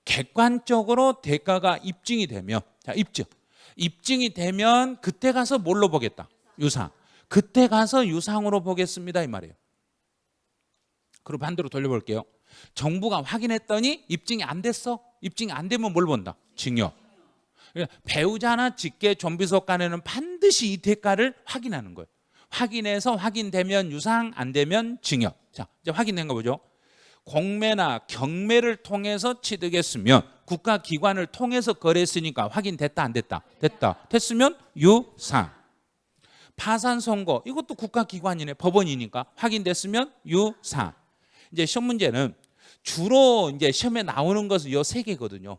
객관적으로 대가가 입증이 되면, 자, 입증이 되면 그때 가서 뭘로 보겠다? 유상. 그때 가서 유상으로 보겠습니다 이 말이에요. 그럼 반대로 돌려볼게요. 정부가 확인했더니 입증이 안 됐어. 입증이 안 되면 뭘 본다? 증여. 배우자나 직계, 존비속 간에는 반드시 이 대가를 확인하는 거예요. 확인해서 확인되면 유상, 안 되면 증여. 자, 이제 확인된 거 보죠. 공매나 경매를 통해서 취득했으면 국가기관을 통해서 거래했으니까 확인됐다 안 됐다? 됐다. 됐으면 유상. 파산 선고 이것도 국가기관이네. 법원이니까 확인됐으면 유상. 이제 시험 문제는 주로 이제 시험에 나오는 것은 요 세 개거든요.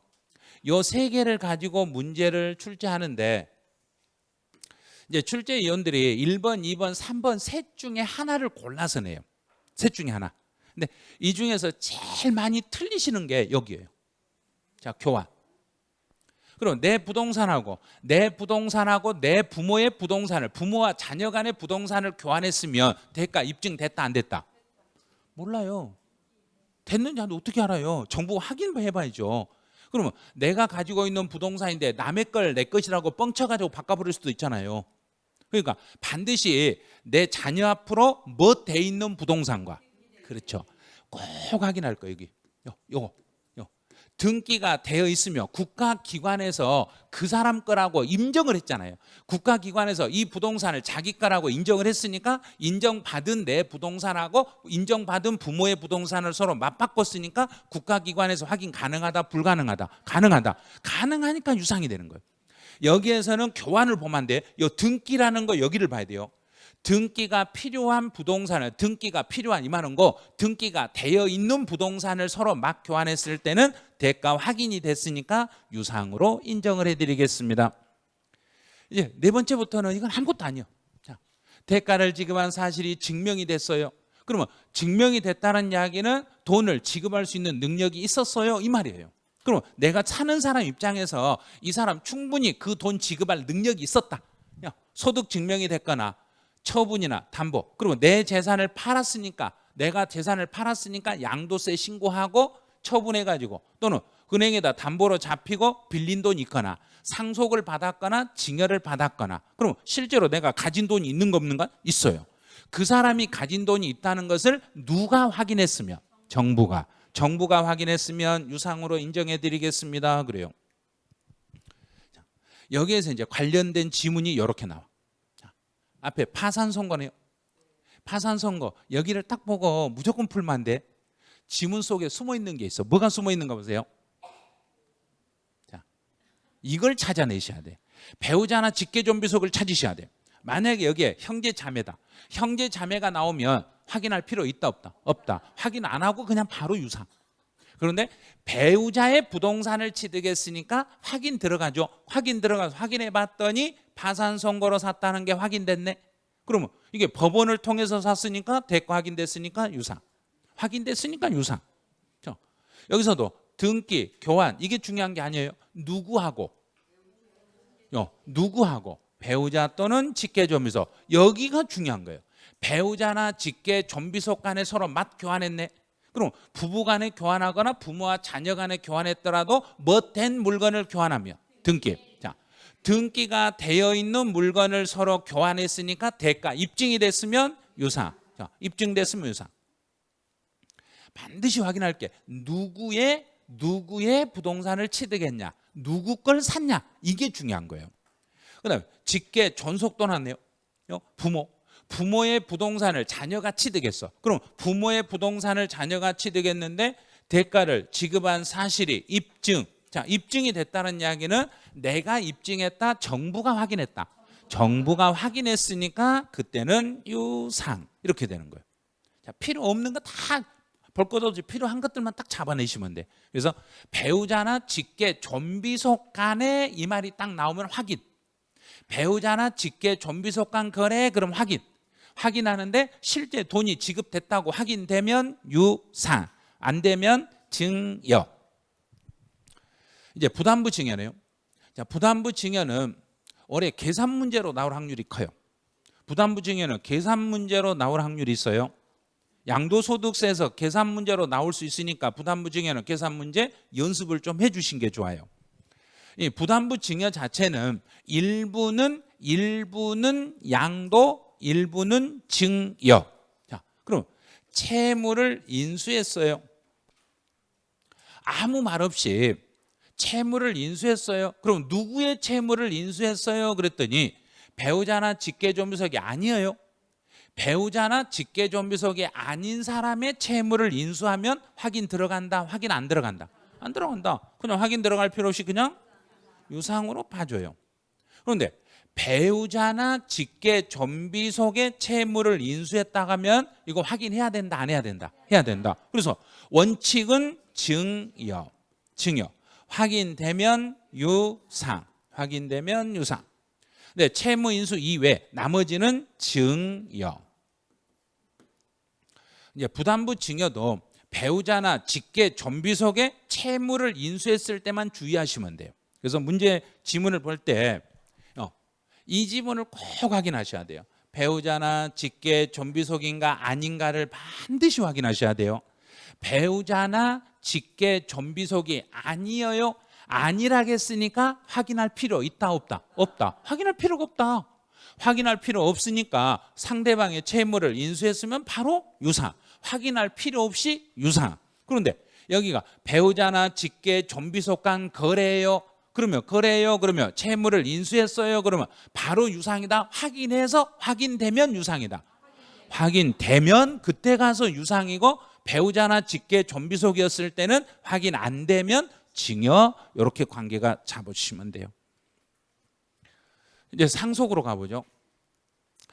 요 세 개를 가지고 문제를 출제하는데 이제 출제위원들이 1번, 2번, 3번 셋 중에 하나를 골라서 내요. 셋 중에 하나. 근데 이 중에서 제일 많이 틀리시는 게 여기예요. 자, 교환. 그럼 내 부동산하고 내 부모의 부동산을, 부모와 자녀 간의 부동산을 교환했으면 대가 입증됐다 안 됐다? 몰라요. 됐는지 안 어떻게 알아요? 정부가 확인해봐야죠. 그러면 내가 가지고 있는 부동산인데 남의 걸 내 것이라고 뻥쳐가지고 바꿔버릴 수도 있잖아요. 그러니까 반드시 내 자녀 앞으로 뭐 돼 있는 부동산과, 그렇죠, 꼭 확인할 거예요. 여기 요거 등기가 되어 있으며 국가기관에서 그 사람 거라고 인정을 했잖아요. 국가기관에서 이 부동산을 자기 거라고 인정을 했으니까 인정받은 내 부동산하고 인정받은 부모의 부동산을 서로 맞바꿨으니까 국가기관에서 확인 가능하다 불가능하다? 가능하니까 유상이 되는 거예요. 여기에서는 교환을 보면 안 돼. 요 등기라는 거 여기를 봐야 돼요. 등기가 필요한 부동산을, 등기가 필요한 이 말은 거, 등기가 되어 있는 부동산을 서로 막 교환했을 때는 대가 확인이 됐으니까 유상으로 인정을 해드리겠습니다. 이제 네 번째부터는 이건 아무것도 아니에요. 자, 대가를 지급한 사실이 증명이 됐어요. 그러면 증명이 됐다는 이야기는 돈을 지급할 수 있는 능력이 있었어요 이 말이에요. 그럼 내가 사는 사람 입장에서 이 사람 충분히 그 돈 지급할 능력이 있었다. 소득 증명이 됐거나 처분이나 담보, 그리고 내 재산을 팔았으니까, 내가 재산을 팔았으니까 양도세 신고하고 처분해가지고, 또는 은행에다 담보로 잡히고 빌린 돈이 있거나 상속을 받았거나 증여를 받았거나, 그럼 실제로 내가 가진 돈이 있는 거 없는가? 있어요. 그 사람이 가진 돈이 있다는 것을 누가 확인했으면? 정부가 확인했으면 유상으로 인정해 드리겠습니다. 그래요. 여기에서 이제 관련된 지문이 이렇게 나와. 앞에 파산 선고네요. 파산 선고 여기를 딱 보고 무조건 풀면 안 돼. 지문 속에 숨어 있는 게 있어. 뭐가 숨어 있는가 보세요. 자, 이걸 찾아내셔야 돼. 배우자나 직계 존비속을 찾으셔야 돼. 만약에 여기에 형제 자매다. 형제 자매가 나오면 확인할 필요 있다 없다? 없다. 확인 안 하고 그냥 바로 유상. 그런데 배우자의 부동산을 취득했으니까 확인 들어가죠. 확인 들어가서 확인해 봤더니 파산 선고로 샀다는 게 확인됐네. 그러면 이게 법원을 통해서 샀으니까 대가 확인됐으니까 유상. 확인됐으니까 유상. 여기서도 등기, 교환 이게 중요한 게 아니에요. 누구하고 배우자 또는 직계 존비속 여기가 중요한 거예요. 배우자나 직계 존비속 간에 서로 맞 교환했네. 그럼 부부 간에 교환하거나 부모와 자녀 간에 교환했더라도 못된 물건을 교환하며 등기. 자, 등기가 되어 있는 물건을 서로 교환했으니까 대가 입증이 됐으면 유상. 자, 입증됐으면 유상. 반드시 확인할게. 누구의 부동산을 취득했냐, 누구 걸 샀냐, 이게 중요한 거예요. 그다음에 직계 존속도 났네요. 부모의 부동산을 자녀가 취득했어. 그럼 부모의 부동산을 자녀가 취득했는데 대가를 지급한 사실이 입증. 자, 입증이 됐다는 이야기는 내가 입증했다, 정부가 확인했다. 정부가 확인했으니까 그때는 유상, 이렇게 되는 거예요. 자, 필요 없는 거 다 볼 것 없이 필요한 것들만 딱 잡아내시면 돼. 그래서 배우자나 직계 존비속 간에 이 말이 딱 나오면 확인. 배우자나 직계 존비속 간 거래, 그럼 확인하는데 실제 돈이 지급됐다고 확인되면 유상, 안 되면 증여. 이제 부담부 증여네요. 자, 부담부 증여는 올해 계산 문제로 나올 확률이 커요. 부담부 증여는 계산 문제로 나올 확률이 있어요. 양도소득세에서 계산 문제로 나올 수 있으니까 부담부 증여는 계산 문제 연습을 좀 해주신 게 좋아요. 이 부담부 증여 자체는 일부는 양도, 일부는 증여. 자, 그럼 채무를 인수했어요. 아무 말 없이 채무를 인수했어요. 그럼 누구의 채무를 인수했어요? 그랬더니 배우자나 직계존비속이 아니에요. 배우자나 직계존비속이 아닌 사람의 채무를 인수하면 확인 들어간다, 확인 안 들어간다? 안 들어간다. 그냥 확인 들어갈 필요 없이 그냥 유상으로 봐줘요. 그런데 배우자나 직계존비속의 채무를 인수했다 하면 이거 확인해야 된다, 안 해야 된다? 해야 된다. 그래서 원칙은 증여. 확인되면 유상. 근데 채무 인수 이외 나머지는 증여. 이제 부담부 증여도 배우자나 직계존비속의 채무를 인수했을 때만 주의하시면 돼요. 그래서 문제 지문을 볼 때 이 지문을 꼭 확인하셔야 돼요. 배우자나 직계존비속인가 아닌가를 반드시 확인하셔야 돼요. 배우자나 직계존비속이 아니에요. 아니라겠으니까 확인할 필요 있다, 없다? 없다. 확인할 필요가 없다. 확인할 필요 없으니까 상대방의 채무를 인수했으면 바로 유상. 확인할 필요 없이 유상. 그런데 여기가 배우자나 직계존비속 간 거래예요. 그러면 채무를 인수했어요. 그러면 바로 유상이다. 확인해서 확인되면 유상이다. 확인되면 그때 가서 유상이고, 배우자나 직계존비속이었을 때는 확인 안 되면 증여. 이렇게 관계가 잡아주시면 돼요. 이제 상속으로 가보죠.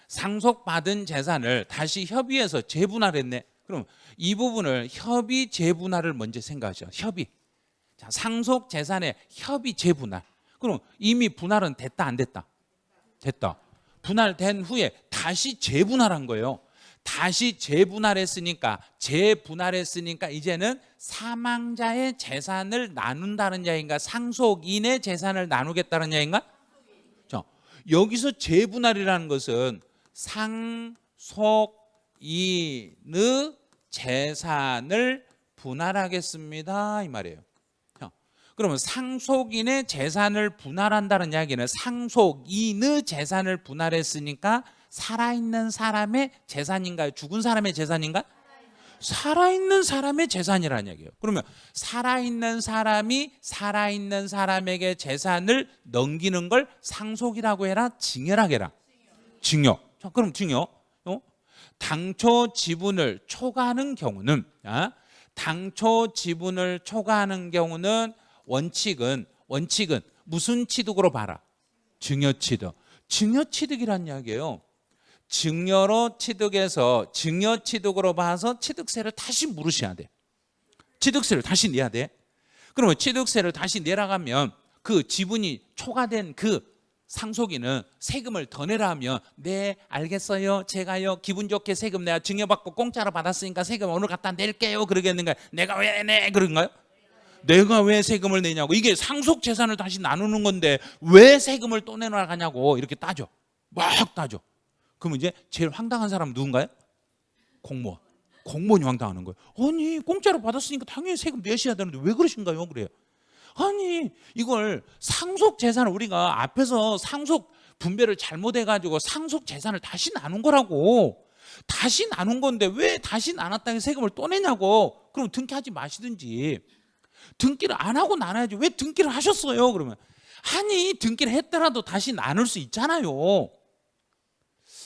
상속받은 재산을 다시 협의해서 재분할했네. 그럼 이 부분을 협의 재분할을 먼저 생각하죠. 협의. 자, 상속 재산의 협의 재분할. 그럼 이미 분할은 됐다, 안 됐다? 됐다. 분할된 후에 다시 재분할한 거예요. 다시 재분할했으니까 이제는 사망자의 재산을 나눈다는 이야기인가, 상속인의 재산을 나누겠다는 이야기인가? 자, 여기서 재분할이라는 것은 상속인의 재산을 분할하겠습니다, 이 말이에요. 그러면 상속인의 재산을 분할한다는 이야기는 상속인의 재산을 분할했으니까 살아있는 사람의 재산인가요? 죽은 사람의 재산인가요? 살아있는 사람의 재산이라는 얘기예요. 그러면 살아있는 사람이 살아있는 사람에게 재산을 넘기는 걸 상속이라고 해라, 증여라고 해라? 증여. 자, 그럼 증여. 당초 지분을 초과하는 경우는, 원칙은 무슨 취득으로 봐라? 증여 취득. 증여 취득이란 이야기예요. 증여로 취득해서 증여 취득으로 봐서 취득세를 다시 물으셔야 돼. 취득세를 다시 내야 돼. 그러면 취득세를 다시 내라가면 그 지분이 초과된 그 상속인은 세금을 더 내라 하면, 네 알겠어요, 제가요 기분 좋게 세금 내가 증여받고 공짜로 받았으니까 세금 오늘 갖다 낼게요, 그러겠는가요? 내가 왜 내? 그런가요? 내가 왜 세금을 내냐고. 이게 상속 재산을 다시 나누는 건데 왜 세금을 또 내놔가냐고 이렇게 따져. 막 따져. 그러면 이제 제일 황당한 사람은 누군가요? 공무원이 황당하는 거예요. 아니 공짜로 받았으니까 당연히 세금 내셔야 되는데 왜 그러신가요? 그래요. 아니 이걸 상속 재산을 우리가 앞에서 상속 분배를 잘못해가지고 상속 재산을 다시 나눈 거라고. 다시 나눈 건데 왜 다시 나눴다는 세금을 또 내냐고. 그럼 등기하지 마시든지. 등기를 안 하고 나눠야지. 왜 등기를 하셨어요? 그러면 아니 등기를 했더라도 다시 나눌 수 있잖아요.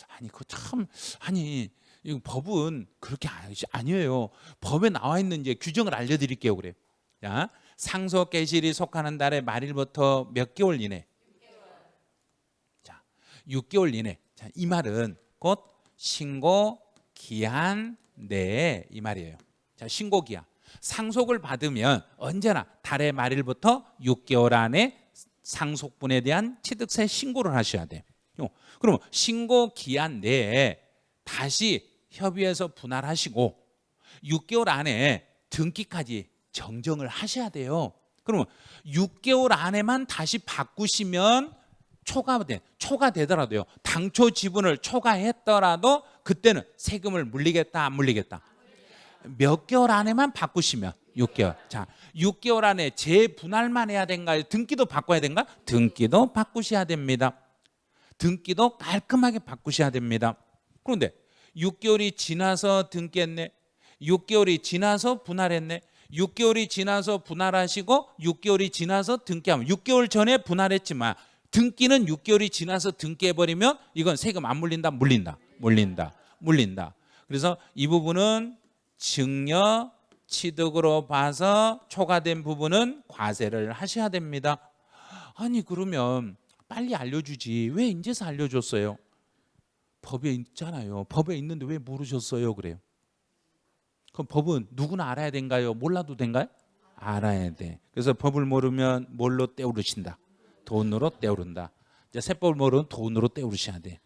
아니 그거 참 아니 이거 법은 그렇게 아니에요. 법에 나와 있는 이제 규정을 알려드릴게요. 그래요. 자, 상속 개시일이 속하는 달의 말일부터 몇 개월 이내? 6개월 이내. 자, 이 말은 곧 신고 기한 내에 이 말이에요. 자, 신고 기한. 상속을 받으면 언제나 달의 말일부터 6개월 안에 상속분에 대한 취득세 신고를 하셔야 돼요. 그러면 신고 기한 내에 다시 협의해서 분할하시고 6개월 안에 등기까지 정정을 하셔야 돼요. 그러면 6개월 안에만 다시 바꾸시면 초과되더라도요. 당초 지분을 초과했더라도 그때는 세금을 물리겠다 안 물리겠다? 몇 개월 안에만 바꾸시면 6개월. 자, 6개월 안에 재분할만 해야 된가요? 등기도 바꿔야 된가? 등기도 바꾸셔야 됩니다. 등기도 깔끔하게 바꾸셔야 됩니다. 그런데 6개월이 지나서 등기했네. 6개월이 지나서 분할했네. 6개월이 지나서 분할하시고 6개월이 지나서 등기하면 6개월 전에 분할했지만 등기는 6개월이 지나서 등기해버리면 이건 세금 안 물린다? 물린다. 그래서 이 부분은 증여 취득으로 봐서 초과된 부분은 과세를 하셔야 됩니다. 아니 그러면 빨리 알려주지 왜 이제서 알려줬어요? 법에 있잖아요. 법에 있는데 왜 모르셨어요? 그래요. 그럼 법은 누구나 알아야 된가요? 몰라도 된가요? 알아야 돼. 그래서 법을 모르면 뭘로 떼우르신다? 돈으로 떼우른다. 이제 세법을 모르면 돈으로 떼우르셔야 돼.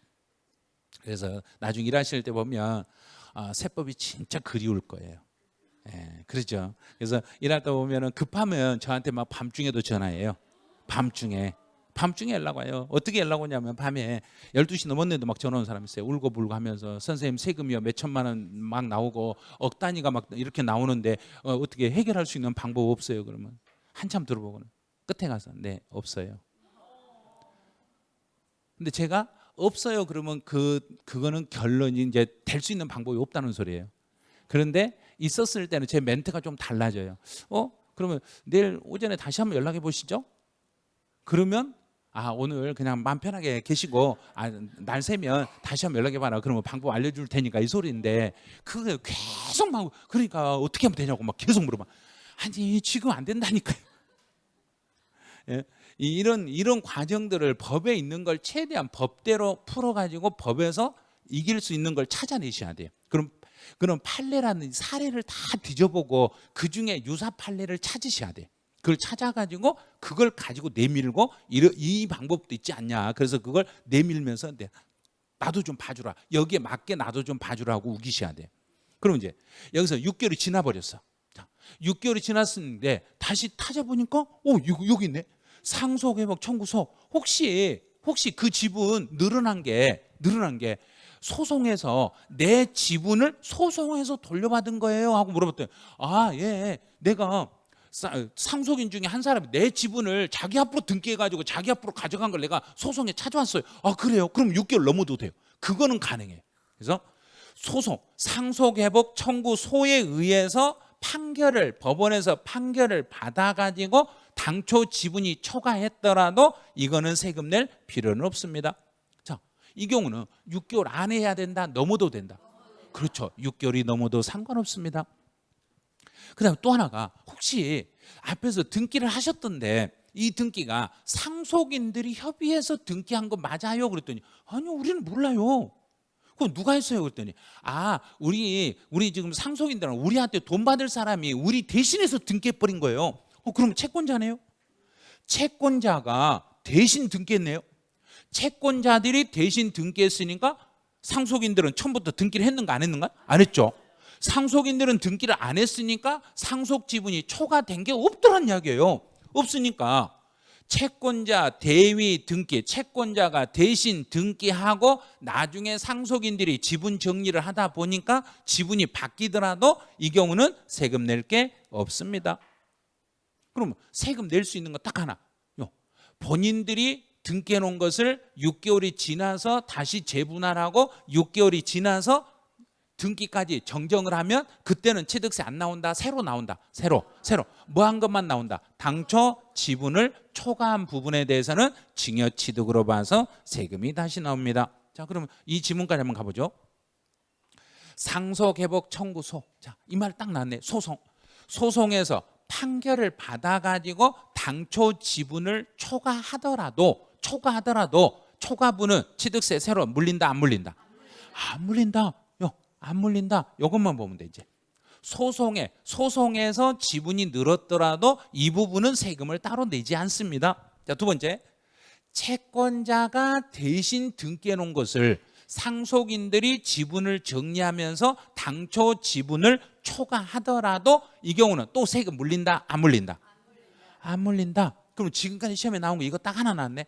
그래서 나중에 일하실 때 보면 세법이 진짜 그리울 거예요. 예, 그렇죠. 그래서 일하다 보면은 급하면 저한테 막 밤중에도 전화해요. 밤중에 연락 와요. 어떻게 연락 오냐면 밤에 12시 넘었는데도 막 전화 오는 사람 있어요. 울고불고 하면서 선생님 세금이요 몇 천만 원 막 나오고 억 단위가 막 이렇게 나오는데 어떻게 해결할 수 있는 방법 없어요? 그러면 한참 들어보고는 끝에 가서 네 없어요. 근데 제가 없어요 그러면 그거는 결론이 이제 될 수 있는 방법이 없다는 소리예요. 그런데 있었을 때는 제 멘트가 좀 달라져요. 그러면 내일 오전에 다시 한번 연락해 보시죠. 그러면 오늘 그냥 마음 편하게 계시고 날 새면 다시 한번 연락해 봐라. 그러면 방법 알려줄 테니까 이 소리인데 그게 계속 막 그러니까 어떻게 하면 되냐고 막 계속 물어봐. 아니 지금 안 된다니까요. 예? 이런 과정들을 법에 있는 걸 최대한 법대로 풀어가지고 법에서 이길 수 있는 걸 찾아내셔야 돼요. 그럼 판례라는 사례를 다 뒤져보고 그 중에 유사 판례를 찾으셔야 돼요. 그걸 찾아가지고 그걸 가지고 내밀고 이 방법도 있지 않냐. 그래서 그걸 내밀면서 나도 좀 봐주라. 여기에 맞게 나도 좀 봐주라고 우기셔야 돼요. 그럼 이제 여기서 6개월이 지나버렸어. 자, 6개월이 지났는데 다시 찾아보니까 여기 있네. 상속회복 청구서. 혹시 그 지분 늘어난 게 소송해서 내 지분을 소송해서 돌려받은 거예요 하고 물어봤더니 예, 내가 상속인 중에 한 사람이 내 지분을 자기 앞으로 등기해가지고 자기 앞으로 가져간 걸 내가 소송에 찾아왔어요. 그래요? 그럼 6개월 넘어도 돼요. 그거는 가능해. 그래서 소송, 상속회복 청구소에 의해서 법원에서 판결을 받아가지고 당초 지분이 초과했더라도 이거는 세금 낼 필요는 없습니다. 자, 이 경우는 6개월 안에 해야 된다, 넘어도 된다. 그렇죠. 6개월이 넘어도 상관없습니다. 그 다음에 또 하나가 혹시 앞에서 등기를 하셨던데 이 등기가 상속인들이 협의해서 등기한 거 맞아요? 그랬더니 아니요 우리는 몰라요. 그럼 누가 했어요? 그랬더니 우리 지금 상속인들은 우리한테 돈 받을 사람이 우리 대신해서 등기해버린 거예요. 그럼 채권자네요? 채권자가 대신 등기했네요. 채권자들이 대신 등기했으니까 상속인들은 처음부터 등기를 했는가 안 했는가? 안 했죠. 상속인들은 등기를 안 했으니까 상속 지분이 초과된 게 없더란 이야기예요. 없으니까 채권자 대위 등기, 채권자가 대신 등기하고 나중에 상속인들이 지분 정리를 하다 보니까 지분이 바뀌더라도 이 경우는 세금 낼 게 없습니다. 그럼 세금 낼 수 있는 거 딱 하나. 본인들이 등기해 놓은 것을 6개월이 지나서 다시 재분할하고 6개월이 지나서 등기까지 정정을 하면 그때는 취득세 안 나온다. 새로 나온다. 새로 뭐 한 것만 나온다. 당초 지분을 초과한 부분에 대해서는 증여취득으로 봐서 세금이 다시 나옵니다. 자, 그러면 이 지문까지 한번 가보죠. 상속회복 청구소. 자, 이 말 딱 나왔네. 소송에서 판결을 받아가지고 당초 지분을 초과하더라도 초과분은 취득세 새로 물린다 안 물린다? 안 물린다. 안 물린다. 이것만 보면 돼. 이제 소송에서 지분이 늘었더라도 이 부분은 세금을 따로 내지 않습니다. 자, 두 번째, 채권자가 대신 등기해 놓은 것을 상속인들이 지분을 정리하면서 당초 지분을 초과하더라도 이 경우는 또 세금 물린다 안 물린다? 안 물린다. 그럼 지금까지 시험에 나온 거 이거 딱 하나 나왔네.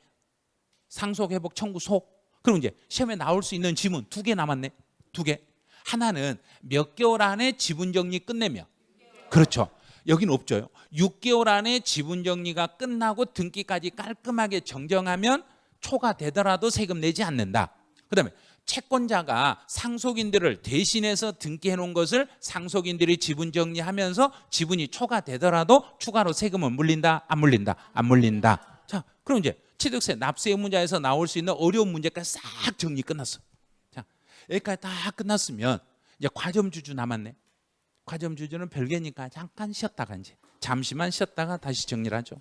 상속회복 청구소. 그럼 이제 시험에 나올 수 있는 지문 2개 남았네. 2개. 하나는 몇 개월 안에 지분 정리 끝내면. 그렇죠. 여기는 없죠. 6개월 안에 지분 정리가 끝나고 등기까지 깔끔하게 정정하면 초과되더라도 세금 내지 않는다. 그다음에 채권자가 상속인들을 대신해서 등기해 놓은 것을 상속인들이 지분 정리하면서 지분이 초과되더라도 추가로 세금은 물린다 안 물린다? 안 물린다. 자, 그럼 이제 취득세 납세 의무자에서 나올 수 있는 어려운 문제까지 싹 정리 끝났어. 자, 여기까지 다 끝났으면 이제 과점주주 남았네. 과점주주는 별개니까 잠깐 쉬었다가 이제 잠시만 쉬었다가 다시 정리를 하죠.